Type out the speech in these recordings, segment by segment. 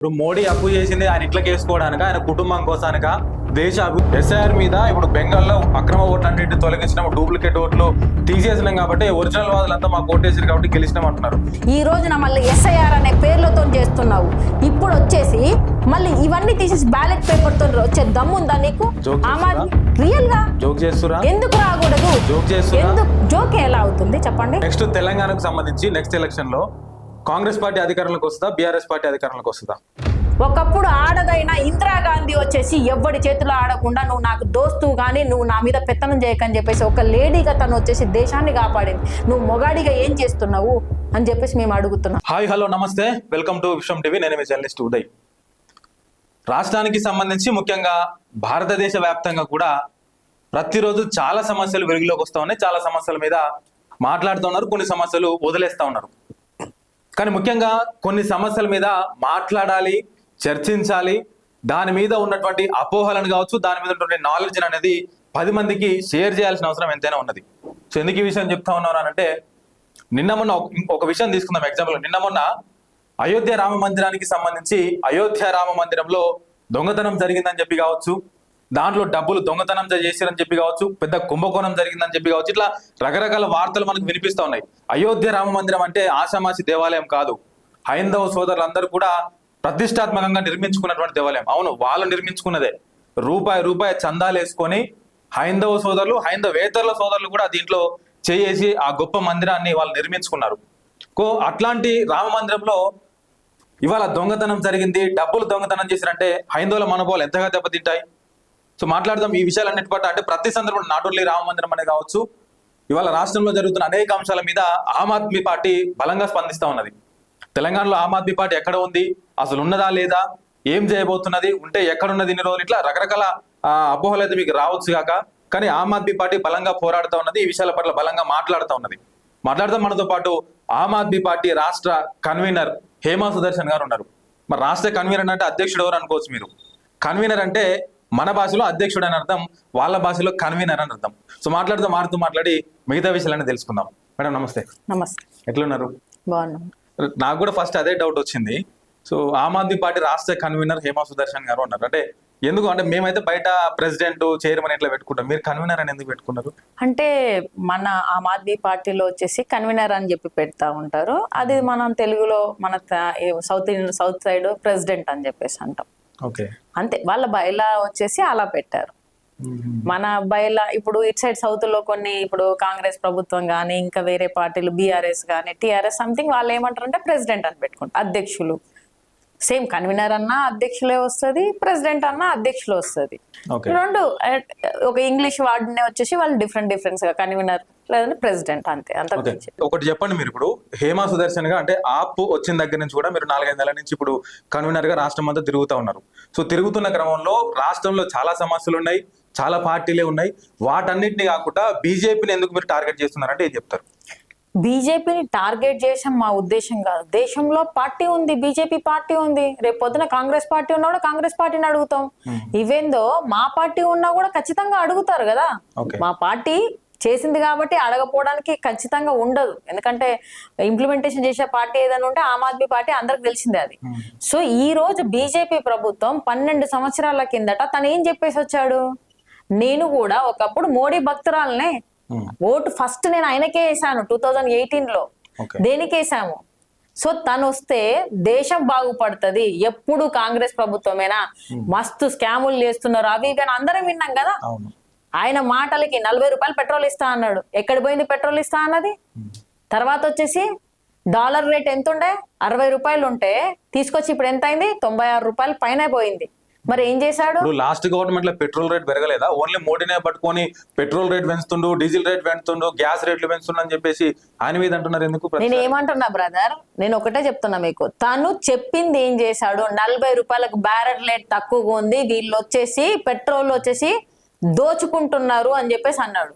ఇప్పుడు మోడీ అప్పు చేసింది ఆయన ఇట్లా కేసుకోవడానిక ఆయన కుటుంబం కోసానిక దేశ ఎస్ఐఆర్ మీద ఇప్పుడు బెంగాల్లో అక్రమ ఓట్లు అన్నింటినీ తొలగించినాం, డూప్లికేట్ ఓట్లు తీసేసినాం కాబట్టి ఒరిజినల్ వాదులంతా మాకు ఓటేసారు కాబట్టి గెలిచినాం అంటున్నారు. ఈ రోజున మళ్ళీ ఎస్ఐఆర్ అనే పేర్లతో చేస్తున్నావు. ఇప్పుడు వచ్చేసి మళ్ళీ ఇవన్నీ తీసేసి బ్యాలెట్ పేపర్ తో వచ్చే దమ్ముందా నీకు? రియల్ గా జోక్ చేస్తురా? ఎందుకు రాకూడదు? జోక్ చేస్తురా? ఎందుకు జోక్ ఎలా అవుతుంది చెప్పండి? నెక్స్ట్ తెలంగాణకు సంబంధించి నెక్స్ట్ ఎలక్షన్ లో కాంగ్రెస్ పార్టీ అధికారంలోకి వస్తుందా, బీఆర్ఎస్ పార్టీ అధికారంలోకి వస్తుందా? ఒకప్పుడు ఆడదైనా ఇందిరాగాంధీ వచ్చేసి ఎవరి చేతిలో ఆడకుండా నువ్వు నాకు దోస్తు కానీ నువ్వు నా మీద పెత్తనం చేయకని చెప్పేసి ఒక లేడీగా తను వచ్చేసి దేశాన్ని కాపాడింది. నువ్వు మొగాడిగా ఏం చేస్తున్నావు అని చెప్పేసి మేము అడుగుతున్నాం. హాయ్ హలో నమస్తే, వెల్కమ్ టు విశ్వం టీవీ. నేను మీ జర్నలిస్ట్ ఉదయ్. రాష్ట్రానికి సంబంధించి ముఖ్యంగా భారతదేశ వ్యాప్తంగా కూడా ప్రతిరోజు చాలా సమస్యలు వెలుగులోకి వస్తూ ఉన్నాయి. చాలా సమస్యల మీద మాట్లాడుతూ ఉన్నారు, కొన్ని సమస్యలు వదిలేస్తూ ఉన్నారు. కానీ ముఖ్యంగా కొన్ని సమస్యల మీద మాట్లాడాలి, చర్చించాలి, దాని మీద ఉన్నటువంటి అపోహలను కావచ్చు, దాని మీద ఉన్నటువంటి నాలెడ్జ్ అనేది 10 మందికి షేర్ చేయాల్సిన అవసరం ఎంతైనా ఉన్నది. సో ఎందుకు ఈ విషయం చెప్తా ఉన్నాను అంటే, నిన్న మొన్న ఒక విషయం తీసుకుందాం ఎగ్జాంపుల్. నిన్న మొన్న అయోధ్య రామ మందిరానికి సంబంధించి అయోధ్య రామ మందిరంలో దొంగతనం జరిగిందని చెప్పి కావచ్చు, దాంట్లో డబ్బులు దొంగతనం చేశారని చెప్పి కావచ్చు, పెద్ద కుంభకోణం జరిగిందని చెప్పి కావచ్చు, ఇట్లా రకరకాల వార్తలు మనకు వినిపిస్తూ ఉన్నాయి. అయోధ్య రామ మందిరం అంటే ఆషామాషి దేవాలయం కాదు. హైందవ సోదరులందరూ కూడా ప్రతిష్టాత్మకంగా నిర్మించుకున్నటువంటి దేవాలయం. అవును, వాళ్ళు నిర్మించుకున్నదే. రూపాయి చందాలు వేసుకొని హైందవ సోదరులు, హైందవేతరుల సోదరులు కూడా దీంట్లో చేసి ఆ గొప్ప మందిరాన్ని వాళ్ళు నిర్మించుకున్నారు. అట్లాంటి రామ మందిరంలో ఇవాళ దొంగతనం జరిగింది, డబ్బులు దొంగతనం చేశారంటే హైందవుల మనోభావాలు ఎంతగా దెబ్బతింటాయి? సో మాట్లాడదాం ఈ విషయాలన్నిటి పట్ల. అంటే ప్రతి సందర్భంలో నాట్ ఓన్లీ రామ మందిరం అనే కావచ్చు, ఇవాళ రాష్ట్రంలో జరుగుతున్న అనేక అంశాల మీద ఆమ్ ఆద్మీ పార్టీ బలంగా స్పందిస్తూ ఉన్నది. తెలంగాణలో ఆమ్ ఆద్మీ పార్టీ ఎక్కడ ఉంది, అసలు ఉన్నదా లేదా, ఏం చేయబోతున్నది, ఉంటే ఎక్కడున్నది ఇన్ని రోజులు, ఇట్లా రకరకాల అపోహలు అయితే మీకు రావచ్చు కాక, కానీ ఆమ్ ఆద్మీ పార్టీ బలంగా పోరాడుతూ ఉన్నది, ఈ విషయాల పట్ల బలంగా మాట్లాడుతూ ఉన్నది. మాట్లాడదాం మనతో పాటు ఆమ్ ఆద్మీ పార్టీ రాష్ట్ర కన్వీనర్ హేమా సుదర్శన్ గారు ఉన్నారు. మరి రాష్ట్ర కన్వీనర్ అంటే అధ్యక్షుడు ఎవరు అనుకోవచ్చు మీరు. కన్వీనర్ అంటే మన భాషలో అధ్యక్షుడు అని అర్థం, వాళ్ళ భాషలో కన్వీనర్ అని అర్థం. సో మాట్లాడుతూ మాట్లాడి మిగతా విషయాలన్నీ తెలుసుకుందాం. మేడం నమస్తే. నమస్తే. ఎట్లున్నారు? బాగున్నాం. నాకు కూడా ఫస్ట్ అదే డౌట్ వచ్చింది. సో ఆమ్ ఆద్మీ పార్టీ రాష్ట్ర కన్వీనర్ హేమా సుదర్శన్ గారు ఉన్నారు అంటే ఎందుకు? అంటే మేమైతే బయట ప్రెసిడెంట్, చైర్మన్ ఇట్లా పెట్టుకుంటాం, మీరు కన్వీనర్ అని ఎందుకు పెట్టుకున్నారు? అంటే మన ఆమ్ ఆద్మీ పార్టీలో వచ్చేసి కన్వీనర్ అని చెప్పి పెడతా ఉంటారు. అది మనం తెలుగులో మన సౌత్ సైడ్ ప్రెసిడెంట్ అని చెప్పేసి అంటాం. ఓకే, అంతే. వాళ్ళ బయలా వచ్చేసి అలా పెట్టారు. మన బయలా ఇప్పుడు ఇటు సైడ్ సౌత్ లో కొన్ని ఇప్పుడు కాంగ్రెస్ ప్రభుత్వం కానీ ఇంకా వేరే పార్టీలు బీఆర్ఎస్ కానీ టీఆర్ఎస్ సంథింగ్ వాళ్ళు ఏమంటారు అంటే ప్రెసిడెంట్ అని పెట్టుకుంటారు. అధ్యక్షులు సేమ్ కన్వీనర్ అన్నా అధ్యక్షులే వస్తుంది, ప్రెసిడెంట్ అన్నా అధ్యక్షులు వస్తుంది. రెండు ఒక ఇంగ్లీష్ వర్డ్నే వచ్చేసి వాళ్ళు డిఫరెంట్స్ గా కన్వీనర్ లేదంటే ప్రెసిడెంట్, అంతే. అంత ఒకటి చెప్పండి, మీరు ఇప్పుడు హేమా సుదర్శన్ గా అంటే ఆప్ వచ్చిన దగ్గర నుంచి కూడా మీరు 4-5 నెలల నుంచి ఇప్పుడు కన్వీనర్ గా రాష్ట్రం అంతా తిరుగుతూ ఉన్నారు. సో తిరుగుతున్న క్రమంలో రాష్ట్రంలో చాలా సమస్యలు ఉన్నాయి, చాలా పార్టీలే ఉన్నాయి. వాటన్నిటిని కాకుండా బీజేపీని ఎందుకు మీరు టార్గెట్ చేస్తున్నారంటే ఏం చెప్తారు? బీజేపీని టార్గెట్ చేసాం మా ఉద్దేశం కాదు. దేశంలో పార్టీ ఉంది, బీజేపీ పార్టీ ఉంది. రేపు పొద్దున కాంగ్రెస్ పార్టీ ఉన్నా కూడా కాంగ్రెస్ పార్టీని అడుగుతాం. ఇవేందో మా పార్టీ ఉన్నా కూడా ఖచ్చితంగా అడుగుతారు కదా. మా పార్టీ చేసింది కాబట్టి అడగపోవడానికి ఖచ్చితంగా ఉండదు. ఎందుకంటే ఇంప్లిమెంటేషన్ చేసే పార్టీ ఏదైనా ఉంటే ఆమ్ ఆద్మీ పార్టీ అందరికి తెలిసిందే అది. సో ఈ రోజు బీజేపీ ప్రభుత్వం 12 సంవత్సరాల కిందట తను ఏం చెప్పేసి వచ్చాడు, నేను కూడా ఒకప్పుడు మోడీ భక్తురాలనే, ఓటు ఫస్ట్ నేను ఆయనకే వేసాను 2018లో. దేనికి వేసాము? సో తను వస్తే దేశం బాగుపడుతుంది. ఎప్పుడు కాంగ్రెస్ ప్రభుత్వమేనా, మస్తు స్కాములు చేస్తున్నారు అవి ఇవి అందరం విన్నాం కదా. ఆయన మాటలకి 40 రూపాయలు పెట్రోల్ ఇస్తా అన్నాడు. ఎక్కడ పోయింది పెట్రోల్ ఇస్తా అన్నది? తర్వాత వచ్చేసి డాలర్ రేట్ ఎంత ఉండే, 60 రూపాయలు ఉంటే తీసుకొచ్చి ఇప్పుడు ఎంత అయింది, 96 రూపాయలు పైన పోయింది. మరి ఏం చేశాడు? లాస్ట్ గవర్నమెంట్ లో పెట్రోల్ రేట్ పెరగలేదా? ఓన్లీ మోడీనే పట్టుకొని పెట్రోల్ రేట్ పెంచుతుండు, డీజిల్ రేట్ పెంచుతుండు, గ్యాస్ రేట్లు పెంచుతుండు అని చెప్పేసి ఆయన మీద అంటున్నారు ఎందుకు? నేను ఏమంటున్నా బ్రదర్, నేను ఒకటే చెప్తున్నా మీకు. తను చెప్పింది ఏం చేశాడు, 40 రూపాయలకు బ్యారెల్ రేట్ తక్కువగా ఉంది, వీళ్ళు వచ్చేసి పెట్రోల్ వచ్చేసి దోచుకుంటున్నారు అని చెప్పేసి అన్నాడు.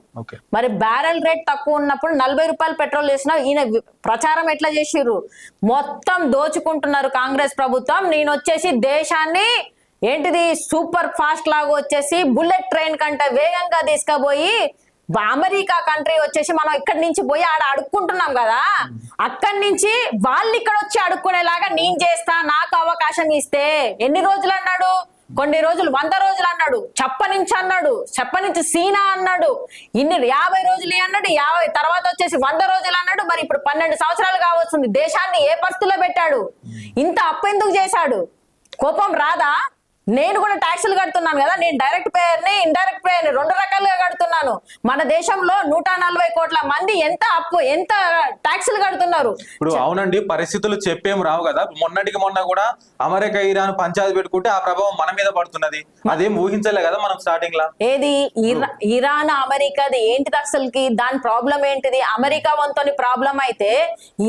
మరి బ్యారెల్ రేట్ తక్కువ ఉన్నప్పుడు 40 రూపాయలు పెట్రోల్ చేసినా ఈయన ప్రచారం ఎట్లా చేసిర్రు, మొత్తం దోచుకుంటున్నారు కాంగ్రెస్ ప్రభుత్వం, నేను వచ్చేసి దేశాన్ని ఏంటిది సూపర్ ఫాస్ట్ లాగా వచ్చేసి బుల్లెట్ ట్రైన్ కంటే వేగంగా తీసుకుపోయి అమెరికా కంట్రీ వచ్చేసి మనం ఇక్కడి నుంచి పోయి ఆడ అడుక్కుంటున్నాం కదా, అక్కడి నుంచి వాళ్ళు ఇక్కడ వచ్చి అడుక్కునేలాగా నేను చేస్తా, నాకు అవకాశం ఇస్తే. ఎన్ని రోజులు అన్నాడు? కొన్ని రోజులు, 100 రోజులు అన్నాడు, చెప్పనించి అన్నాడు, చెప్పనించి సీనా అన్నాడు, 50 రోజులు అన్నాడు, 50 తర్వాత వచ్చేసి 100 రోజులు అన్నాడు. మరి ఇప్పుడు 12 సంవత్సరాలు కావస్తుంది. దేశాన్ని ఏ పరిస్థితిలో పెట్టాడు? ఇంత అప్పు ఎందుకు చేశాడు? కోపం రాదా? నేను కూడా ట్యాక్సులు కడుతున్నాను కదా, నేను డైరెక్ట్ పేయర్ని ఇండైరెక్ట్ పేయర్ని 2 రకాలుగా కడుతున్నాను. మన దేశంలో 140 కోట్ల మంది ఎంత ట్యాక్సులు కడుతున్నారు. ఇప్పుడు అవునండి, పరిస్థితులు చెప్పేం రావు కదా. మొన్నటికి మొన్న కూడా అమెరికా ఇరాన్ పంచాయతీ పెట్టుకుంటే ఆ ప్రభావం మన మీద పడుతున్నది. అదేం ఊహించలే కదా మనం స్టార్టింగ్ లా. ఏది ఇరాన్ అమెరికాది ఏంటిది అసలుకి? దాని ప్రాబ్లం ఏంటిది? అమెరికా వంతోని ప్రాబ్లం అయితే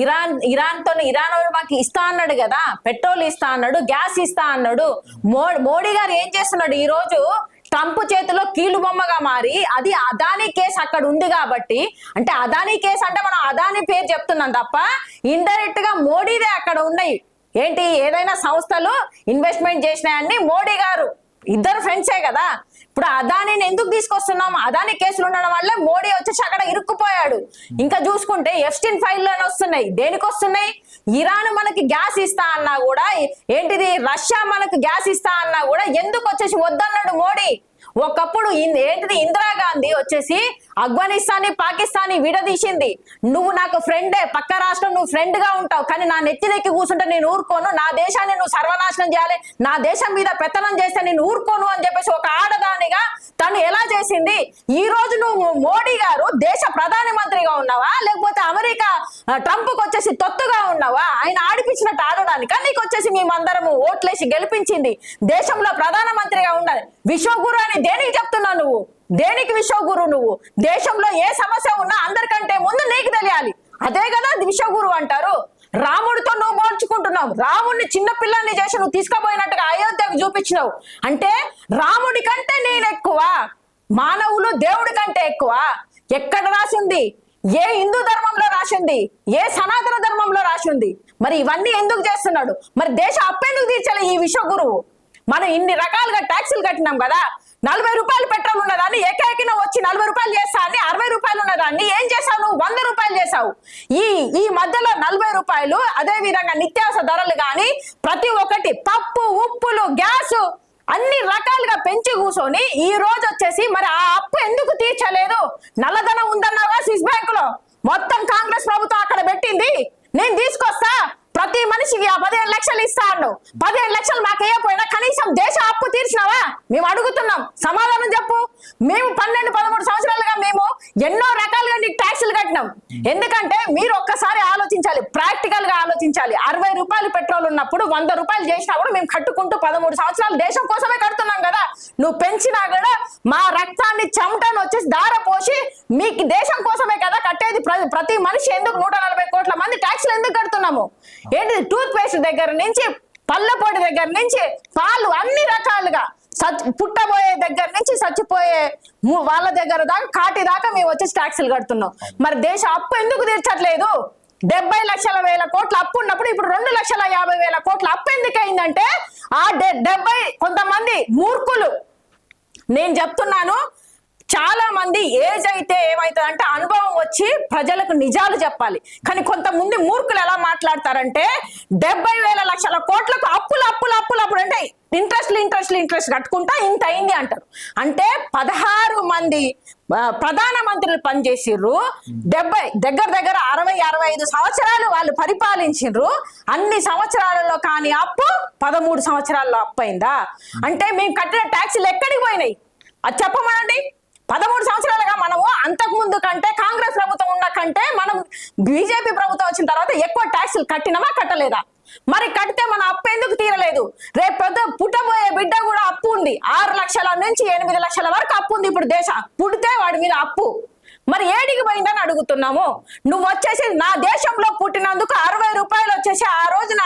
ఇరాన్ మాకు ఇస్తా అన్నాడు కదా, పెట్రోల్ ఇస్తా అన్నాడు, గ్యాస్ ఇస్తా అన్నాడు. మోడీ గారు ఏం చేస్తున్నాడు? ఈ రోజు ట్రంప్ చేతిలో కీలు బొమ్మగా మారి, అది అదానీ కేసు అక్కడ ఉంది కాబట్టి, అంటే అదానీ కేసు అంటే మనం అదానీ పేరు చెప్తున్నాం తప్ప ఇండైరెక్ట్ గా మోడీదే అక్కడ ఉన్నాయి. ఏంటి, ఏదైనా సంస్థలు ఇన్వెస్ట్మెంట్ చేసినాయన్ని మోడీ గారు, ఇద్దరు ఫ్రెండ్సే కదా. ఇప్పుడు అదానీని ఎందుకు తీసుకొస్తున్నాం? అదానీ కేసులు ఉండడం వల్ల మోడీ వచ్చేసి అక్కడ ఇరుక్కుపోయాడు. ఇంకా చూసుకుంటే ఎఫ్స్టీన్ ఫైల్లోనే వస్తున్నాయి. దేనికి వస్తున్నాయి? ఇరాన్ మనకి గ్యాస్ ఇస్తా అన్నా కూడా, ఏంటిది రష్యా మనకు గ్యాస్ ఇస్తా అన్నా కూడా ఎందుకు వచ్చేసి వద్దన్నాడు మోడీ? ఒకప్పుడు ఏంటిది ఇందిరాగాంధీ వచ్చేసి ఆఫ్ఘనిస్తాన్ పాకిస్తాన్ విడదీసింది. నువ్వు నాకు ఫ్రెండే, పక్క రాష్ట్రం నువ్వు ఫ్రెండ్ గా ఉంటావు, కానీ నా నెత్తినెక్కి కూర్చుంటే నేను ఊరుకోను, నా దేశాన్ని నువ్వు సర్వనాశనం చేయాలి, నా దేశం మీద పెత్తనం చేస్తే నేను ఊరుకోను అని చెప్పేసి ఒక ఆడదానిగా తను ఎలా చేసింది. ఈ రోజు నువ్వు మోడీ గారు దేశ ప్రధాన మంత్రిగా ఉన్నావా, లేకపోతే అమెరికా ట్రంప్ కు వచ్చేసి తొత్తుగా ఉన్నావా? ఆయన ఆడిపించినట్టు ఆడడానికా నీకు వచ్చేసి మేమందరము ఓట్లేసి గెలిపించింది? దేశంలో ప్రధాన మంత్రిగా ఉండాలి. విశ్వగురు అని దేనికి చెప్తున్నావు నువ్వు? దేనికి విశ్వగురు నువ్వు? దేశంలో ఏ సమస్య ఉన్నా అందరికంటే ముందు నీకు తెలియాలి. అదే కదా విశ్వగురు అంటారు. రాముడితో నువ్వు పోల్చుకుంటున్నావు. రాముడిని చిన్న పిల్లల్ని చేసి నువ్వు తీసుకుపోయినట్టుగా అయోధ్యకు చూపించినావు. అంటే రాముడి కంటే నేను ఎక్కువ, మానవులు దేవుడి కంటే ఎక్కువ. ఎక్కడ రాసింది? ఏ హిందూ ధర్మంలో రాసింది? ఏ సనాతన ధర్మంలో రాసింది? మరి ఇవన్నీ ఎందుకు చేస్తున్నాడు? మరి దేశ అప్పు ఎందుకు తీర్చాలి ఈ విశ్వగురువు? మనం ఇన్ని రకాలుగా ట్యాక్సులు కట్టినాం కదా. 40 రూపాయలు పెట్రోల్ ఉన్నదాన్ని ఏకైకిన వచ్చి 40 రూపాయలు చేస్తా అని 60 రూపాయలు ఉన్నదాన్ని ఏం చేసావు నువ్వు? 100 రూపాయలు చేసావు. ఈ మధ్యలో 40 రూపాయలు, అదే విధంగా నిత్యావసర ధరలు కానీ ప్రతి ఒక్కటి, పప్పు, ఉప్పులు, గ్యాస్ అన్ని రకాలుగా పెంచి కూర్చొని ఈ రోజు వచ్చేసి మరి ఆ అప్పు ఎందుకు తీర్చలేదు? నల్లధనం ఉందన్నావా స్విస్ బ్యాంక్ లో? మొత్తం కాంగ్రెస్ ప్రభుత్వం అక్కడ పెట్టింది. నేను తీసుకొస్తా, ప్రతి మనిషికి 15 లక్షలు ఇస్తా అన్నావు. 15 లక్షలు మాకు వేయపోయినా కనీసం దేశ అప్పు తీర్చినావా? మేము అడుగుతున్నాం, సమాధానం చెప్పు. మేము 12-13 సంవత్సరాలుగా మేము ఎన్నో రకాలుగా నీకు ట్యాక్సులు కట్టినాం. ఎందుకంటే మీరు ఒక్కసారి ఆలోచించాలి, ప్రాక్టికల్ గా ఆలోచించాలి. 60 రూపాయలు పెట్రోల్ ఉన్నప్పుడు 100 రూపాయలు చేసినా కూడా మేము కట్టుకుంటూ 13 సంవత్సరాలు దేశం కోసమే కడుతున్నాం కదా. నువ్వు పెంచినా కూడా మా రక్తాన్ని, చెమటను వచ్చేసి దార పోసి మీకు దేశం కోసమే కదా కట్టేది. ప్రతి మనిషి ఎందుకు 140 కోట్ల మంది ట్యాక్సులు ఎందుకు కడుతున్నాము? ఏంటిది, టూత్ పేస్ట్ దగ్గర నుంచి, పళ్ళపొడి దగ్గర నుంచి, పాలు, అన్ని రకాలుగా పుట్టబోయే దగ్గర నుంచి చచ్చిపోయే వాళ్ళ దగ్గర దాకా, కాటి దాకా మేము వచ్చేసి ట్యాక్సులు కడుతున్నాం. మరి దేశ అప్పు ఎందుకు తీర్చట్లేదు? 70 లక్షల వేల కోట్ల అప్పు ఉన్నప్పుడు ఇప్పుడు 2,50,000 కోట్ల అప్పు ఎందుకు అయిందంటే ఆ 70 కొంతమంది మూర్ఖులు, నేను చెప్తున్నాను, చాలా మంది ఏజ్ అయితే ఏమైతుంది అంటే అనుభవం వచ్చి ప్రజలకు నిజాలు చెప్పాలి. కానీ కొంతమంది మూర్ఖులు ఎలా మాట్లాడతారంటే 70,000 లక్షల కోట్లకు అప్పులు అంటే ఇంట్రెస్ట్ కట్టుకుంటా ఇంత అయింది అంటారు. అంటే 16 మంది ప్రధాన మంత్రులు పనిచేసిర్రు. దగ్గర 60-65 సంవత్సరాలు వాళ్ళు పరిపాలించిండ్రు. అన్ని సంవత్సరాలలో కానీ అప్పు 13 సంవత్సరాల్లో అప్పు అయిందా? అంటే మేము కట్టిన ట్యాక్సులు ఎక్కడికి పోయినాయి? అది చెప్పమనండి. 13 సంవత్సరాలుగా మనము అంతకు ముందు కంటే, కాంగ్రెస్ ప్రభుత్వం ఉన్న కంటే మనం బీజేపీ ప్రభుత్వం వచ్చిన తర్వాత ఎక్కువ ట్యాక్సులు కట్టినమా కట్టలేదా? మరి కడితే మన అప్పు ఎందుకు తీరలేదు? రేపు పుట్టబోయే బిడ్డ కూడా అప్పు ఉంది. 6 లక్షల నుంచి 8 లక్షల వరకు అప్పు ఉంది ఇప్పుడు పుడితే వాడి మీద అప్పు. మరి ఏడికి పోయిందని అడుగుతున్నాము. నువ్వు వచ్చేసి నా దేశంలో పుట్టినందుకు 60 రూపాయలు వచ్చేసి ఆ రోజున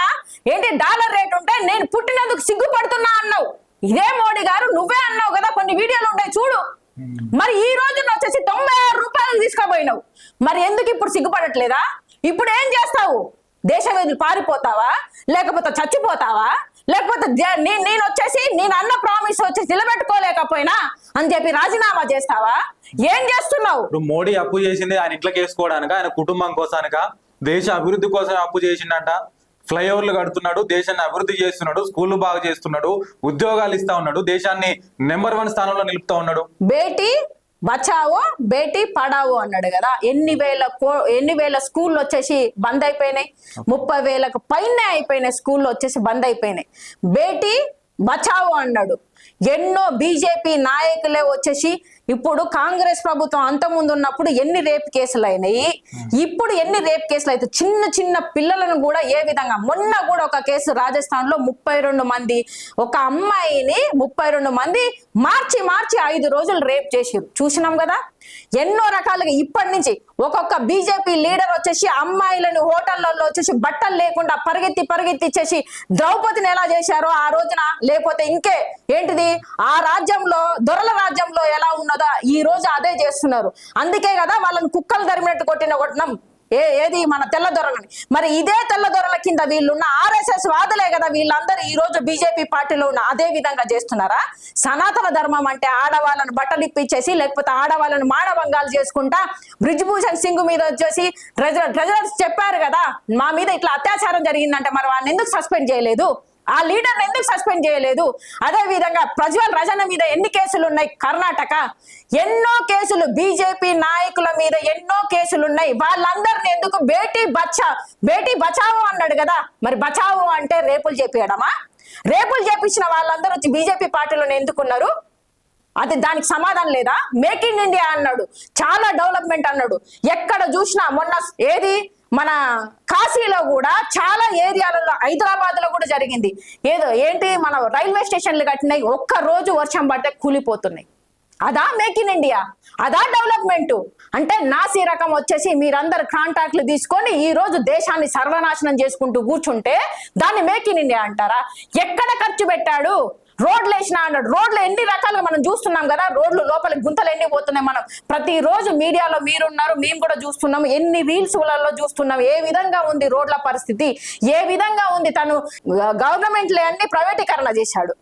ఏంటి డాలర్ రేట్ ఉంటే నేను పుట్టినందుకు సిగ్గుపడుతున్నా అన్నావు. ఇదే మోడీ గారు నువ్వే అన్నావు కదా, కొన్ని వీడియోలు ఉంటాయి చూడు. మరి ఈ రోజున వచ్చేసి 96 రూపాయలు తీసుకుపోయినావు. మరి ఎందుకు ఇప్పుడు సిగ్గుపడట్లేదా? ఇప్పుడు ఏం చేస్తావు? దేశం వదిలి పారిపోతావా, లేకపోతే చచ్చిపోతావా, లేకపోతే నేను వచ్చేసి నేను అన్న ప్రామిస్ వచ్చేసి నిలబెట్టుకోలేకపోయినా అని చెప్పి రాజీనామా చేస్తావా? ఏం చేస్తున్నావు? ఇప్పుడు మోడీ అప్పు చేసింది ఆయన ఇంట్లోకి వేసుకోవడానిక, ఆయన కుటుంబం కోసానిక, దేశ అభివృద్ధి కోసం అప్పు చేసిండంట. ఫ్లైఓవర్లు కడుతున్నాడు, దేశాన్ని అభివృద్ధి చేస్తున్నాడు, స్కూళ్ళు బాగా చేస్తున్నాడు, ఉద్యోగాలు ఇస్తా ఉన్నాడు, దేశాన్ని నెంబర్ 1 స్థానంలో నిలుపుతా ఉన్నాడు. బేటీ బచావో బేటీ పడావో అన్నాడు కదా. ఎన్ని వేల స్కూళ్ళు వచ్చేసి బంద్ అయిపోయినాయి. 30,000కు పైనే అయిపోయినాయి స్కూళ్ళు వచ్చేసి బంద్ అయిపోయినాయి. బేటీ బచావో అన్నాడు. ఎన్నో బీజేపీ నాయకులే వచ్చేసి ఇప్పుడు కాంగ్రెస్ ప్రభుత్వం అంతకుముందు ఉన్నప్పుడు ఎన్ని రేప్ కేసులు అయినాయి, ఇప్పుడు ఎన్ని రేప్ కేసులు అయితే చిన్న చిన్న పిల్లలను కూడా ఏ విధంగా. మొన్న కూడా ఒక కేసు రాజస్థాన్ లో 32 మంది, ఒక అమ్మాయిని 32 మంది మార్చి 5 రోజులు రేప్ చేసిరు, చూసినాం కదా. ఎన్నో రకాలుగా ఇప్పటి నుంచి ఒక్కొక్క బీజేపీ లీడర్ వచ్చేసి అమ్మాయిలను హోటళ్లలో వచ్చేసి బట్టలు లేకుండా పరిగెత్తిచ్చేసి ద్రౌపదిని ఎలా చేశారో ఆ రోజున, లేకపోతే ఇంకే ఏంటిది ఆ రాజ్యంలో దొరల రాజ్యంలో ఎలా ఉన్నదో ఈ రోజు అదే చేస్తున్నారు. అందుకే కదా వాళ్ళని కుక్కలు తరిమినట్టు కొట్టినాం ఏది మన తెల్లదొరలని. మరి ఇదే తెల్లదొరల కింద వీళ్ళున్న RSS వాదులే కదా వీళ్ళందరూ ఈ రోజు బీజేపీ పార్టీలో ఉన్న అదే విధంగా చేస్తున్నారా? సనాతన ధర్మం అంటే ఆడవాళ్ళను బట్టలు ఇప్పించేసి, లేకపోతే ఆడవాళ్ళను మానభంగాలు చేసుకుంటా. బ్రిజ్భూషణ్ సింగ్ మీద వచ్చేసి ట్రెజరర్స్ చెప్పారు కదా మా మీద ఇట్లా అత్యాచారం జరిగిందంటే, మరి వాళ్ళని ఎందుకు సస్పెండ్ చేయలేదు? ఆ లీడర్ని ఎందుకు సస్పెండ్ చేయలేదు? అదే విధంగా ప్రజ్వల్ రజన మీద ఎన్ని కేసులు ఉన్నాయి కర్ణాటక? ఎన్నో కేసులు బీజేపీ నాయకుల మీద ఎన్నో కేసులు ఉన్నాయి. వాళ్ళందరినీ ఎందుకు బేటీ బచావో అన్నాడు కదా. మరి బచావో అంటే రేపులు చేపియడమా? రేపులు చేపించిన వాళ్ళందరూ వచ్చి బీజేపీ పార్టీలోనే ఎందుకున్నారు? అది దానికి సమాధానం లేదా? మేక్ ఇన్ ఇండియా అన్నాడు, చాలా డెవలప్మెంట్ అన్నాడు. ఎక్కడ చూసినా మొన్న ఏది మన కాశీలో కూడా చాలా ఏరియాలలో, హైదరాబాద్ లో కూడా జరిగింది. ఏంటి మన రైల్వే స్టేషన్లు కట్టినాయి, ఒక్క రోజు వర్షం పడితే కూలిపోతున్నాయి. అదా మేక్ ఇన్ ఇండియా? అదా డెవలప్మెంట్? అంటే నాసీ రకం వచ్చేసి మీరందరు కాంట్రాక్ట్లు తీసుకొని ఈ రోజు దేశాన్ని సర్వనాశనం చేసుకుంటూ కూర్చుంటే దాన్ని మేక్ ఇన్ ఇండియా అంటారా? ఎక్కడ ఖర్చు పెట్టాడు? రోడ్లు వేసినా అన్నాడు. రోడ్లు ఎన్ని రకాలుగా మనం చూస్తున్నాం కదా. రోడ్లు లోపల గుంతలు ఎన్ని పోతున్నాయి. మనం ప్రతిరోజు మీడియాలో మీరున్నారు, మేము కూడా చూస్తున్నాం, ఎన్ని రీల్స్లలో చూస్తున్నాం ఏ విధంగా ఉంది రోడ్ల పరిస్థితి, ఏ విధంగా ఉంది. తను గవర్నమెంట్లే అన్ని ప్రైవేటీకరణ చేశాడు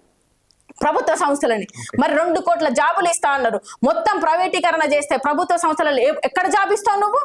ప్రభుత్వ సంస్థలని. మరి 2 కోట్ల జాబులు ఇస్తా అన్నారు. మొత్తం ప్రైవేటీకరణ చేస్తే ప్రభుత్వ సంస్థలలో ఎక్కడ జాబ్ ఇస్తావు నువ్వు?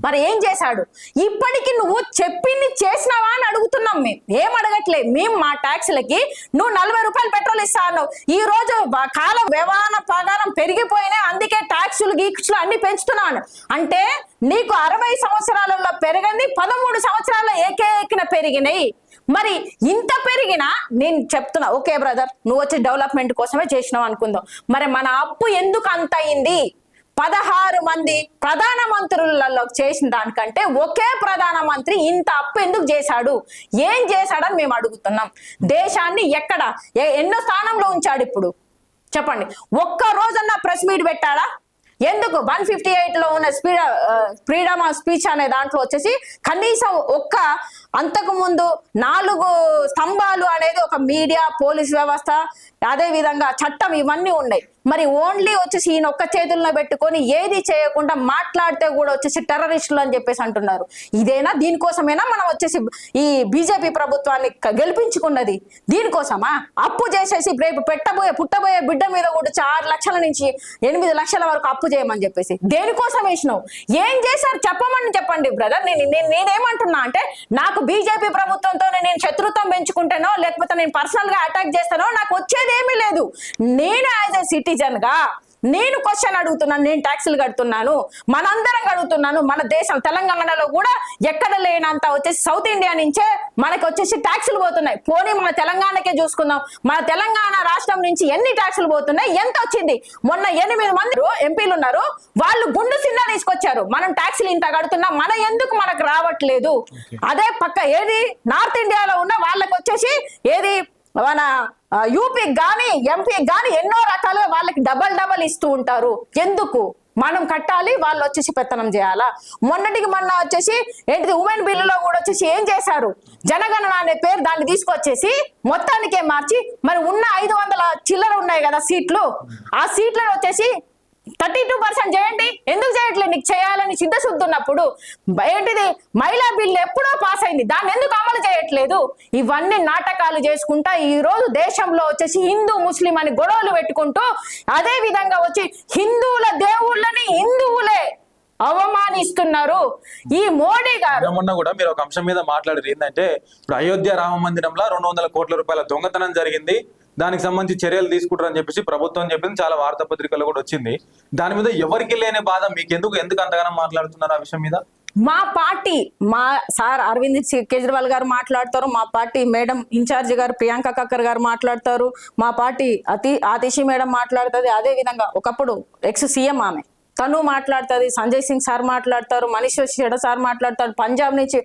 మరి ఏం చేశాడు? ఇప్పటికి నువ్వు చెప్పింది చేసినావా అని అడుగుతున్నాం. మేము ఏం అడగట్లే. మేము మా ట్యాక్స్లకి నువ్వు 40 రూపాయలు పెట్రోల్ ఇస్తా అన్నావు. ఈ రోజు కాల వ్యవహార ప్రకారం పెరిగిపోయినాయి, అందుకే ట్యాక్సులు గీక్సులు అన్ని పెంచుతున్నాను అంటే నీకు 60 సంవత్సరాలలో పెరగంది 13 సంవత్సరాల్లో ఏకేకిన పెరిగినాయి. మరి ఇంత పెరిగినా నేను చెప్తున్నా, ఓకే బ్రదర్ నువ్వు వచ్చి డెవలప్మెంట్ కోసమే చేసినావు అనుకుందాం. మరి మన అప్పు ఎందుకు అంత అయింది? 16 మంది ప్రధానమంత్రులలో చేసిన దానికంటే ఒకే ప్రధానమంత్రి ఇంత అప్పు ఎందుకు చేశాడు? ఏం చేశాడని మేము అడుగుతున్నాం. దేశాన్ని ఎన్నో స్థానంలో ఉంచాడు ఇప్పుడు చెప్పండి. ఒక్క రోజన్నా ప్రెస్ మీట్ పెట్టాడా? ఎందుకు 158లో ఉన్న ఫ్రీడమ్ ఆఫ్ స్పీచ్ అనే దాంట్లో వచ్చేసి కనీసం అంతకు ముందు 4 స్తంభాలు అనేది ఒక మీడియా, పోలీస్ వ్యవస్థ, అదే విధంగా చట్టం ఇవన్నీ ఉన్నాయి. మరి ఓన్లీ వచ్చేసి ఈయన ఒక్క చేతుల్లో పెట్టుకొని ఏది చేయకుండా మాట్లాడితే కూడా వచ్చేసి టెర్రరిస్టులు అని చెప్పేసి అంటున్నారు. ఇదేనా? దీనికోసమేనా మనం వచ్చేసి ఈ బీజేపీ ప్రభుత్వాన్ని గెలిపించుకున్నది? దీనికోసమా? అప్పు చేసేసి రేపు పుట్టబోయే బిడ్డ మీద కూడా 6 లక్షల నుంచి 8 లక్షల వరకు అప్పు చేయమని చెప్పేసి దేనికోసం వేసినావు? ఏం చేశారు చెప్పండి బ్రదర్. నేనేమంటున్నా అంటే, నాకు బీజేపీ ప్రభుత్వంతో నేను శత్రుత్వం పెంచుకుంటానో లేకపోతే నేను పర్సనల్ గా అటాక్ చేస్తానో నాకు వచ్చేది ఏమీ లేదు. నేను యాజ్ ఎ సిటిజన్ గా నేను క్వశ్చన్ అడుగుతున్నాను. నేను ట్యాక్సులు కడుతున్నాను, మనందరం కడుగుతున్నాను. మన దేశం తెలంగాణలో కూడా ఎక్కడ లేనంత వచ్చేసి సౌత్ ఇండియా నుంచే మనకి వచ్చేసి ట్యాక్సులు పోతున్నాయి. పోనీ మన తెలంగాణకే చూసుకుందాం. మన తెలంగాణ రాష్ట్రం నుంచి ఎన్ని ట్యాక్సులు పోతున్నాయి, ఎంత వచ్చింది? మొన్న 8 మంది ఎంపీలు ఉన్నారు, వాళ్ళు గుండు సిన్న తీసుకొచ్చారు. మనం ట్యాక్సులు ఇంత కడుతున్నాం, మనకు రావట్లేదు. అదే పక్క ఏది నార్త్ ఇండియాలో ఉన్న వాళ్ళకి వచ్చేసి ఏది మన యూపీకి గాని ఎంపీకి గాని ఎన్నో రకాలుగా వాళ్ళకి డబల్ ఇస్తూ ఉంటారు. ఎందుకు? మనం కట్టాలి, వాళ్ళు వచ్చేసి పెత్తనం చేయాలా? మొన్నటికి మొన్న వచ్చేసి ఏంటిది ఉమెన్ బిల్లులో కూడా వచ్చేసి ఏం చేశారు? జనగణన అనే పేరు దాన్ని తీసుకొచ్చేసి మొత్తానికే మార్చి మరి ఉన్న 500 చిల్లర ఉన్నాయి కదా సీట్లు, ఆ సీట్లను వచ్చేసి 32% చేయండి. ఎందుకు చేయట్లేదు? నీకు చేయాలని సిద్ధశుద్ధి ఉన్నప్పుడు ఏంటిది మహిళా బిల్లు ఎప్పుడో పాస్ అయింది, దాన్ని ఎందుకు అమలు చేయట్లేదు? ఇవన్నీ నాటకాలు చేసుకుంటా ఈ రోజు దేశంలో వచ్చేసి హిందూ ముస్లిం అని గొడవలు పెట్టుకుంటూ, అదే విధంగా వచ్చి హిందువుల దేవుళ్ళని హిందువులే అవమానిస్తున్నారు. ఈ మోడీ గారు మొన్న కూడా మీరు ఒక అంశం మీద మాట్లాడారు, ఏంటంటే ఇప్పుడు అయోధ్య రామ మందిరంలో 200 కోట్ల రూపాయల దొంగతనం జరిగింది, దానికి సంబంధించి చర్యలు తీసుకుంటారని చెప్పేసి ప్రభుత్వం చెప్పింది, చాలా వార్తాపత్రికల్లో కూడా వచ్చింది. దాని మీద ఎవరికి లేని బాధ మీకు ఎందుకు అంతగానో మాట్లాడుతున్నారు ఆ విషయం మీద? మా పార్టీ మా సార్ అరవింద్ కేజ్రీవాల్ గారు మాట్లాడతారు, మా పార్టీ మేడం ఇన్ఛార్జ్ గారు ప్రియాంక కక్కర్ గారు మాట్లాడతారు, మా పార్టీ ఆతిషి మేడం మాట్లాడుతుంది, అదే విధంగా ఒకప్పుడు ఎక్స్ సీఎం ఆమె తను మాట్లాడుతుంది, సంజయ్ సింగ్ సార్ మాట్లాడతారు, మనీష్ సిసోడియా సార్ మాట్లాడతారు, పంజాబ్ నుంచి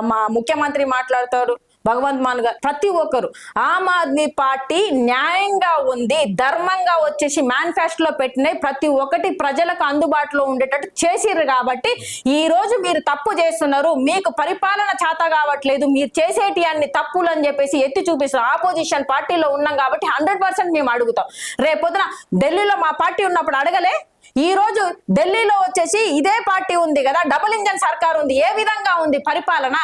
మా ముఖ్యమంత్రి మాట్లాడతారు, భగవంత్ మాన్ గారు, ప్రతి ఒక్కరు. ఆమ్ ఆద్మీ పార్టీ న్యాయంగా ఉంది, ధర్మంగా వచ్చేసి మేనిఫెస్టోలో పెట్టినాయి, ప్రతి ఒక్కటి ప్రజలకు అందుబాటులో ఉండేటట్టు చేసిర్రు. కాబట్టి ఈ రోజు మీరు తప్పు చేస్తున్నారు, మీకు పరిపాలన చేత కావట్లేదు, మీరు చేసేటి అన్ని తప్పులు అని చెప్పేసి ఎత్తి చూపిస్తారు. ఆపోజిషన్ పార్టీలో ఉన్నాం కాబట్టి 100% మేము అడుగుతాం. రేపొద్దున ఢిల్లీలో మా పార్టీ ఉన్నప్పుడు అడగలే? ఈ రోజు ఢిల్లీలో వచ్చేసి ఇదే పార్టీ ఉంది కదా, డబుల్ ఇంజన్ సర్కార్ ఉంది, ఏ విధంగా ఉంది పరిపాలన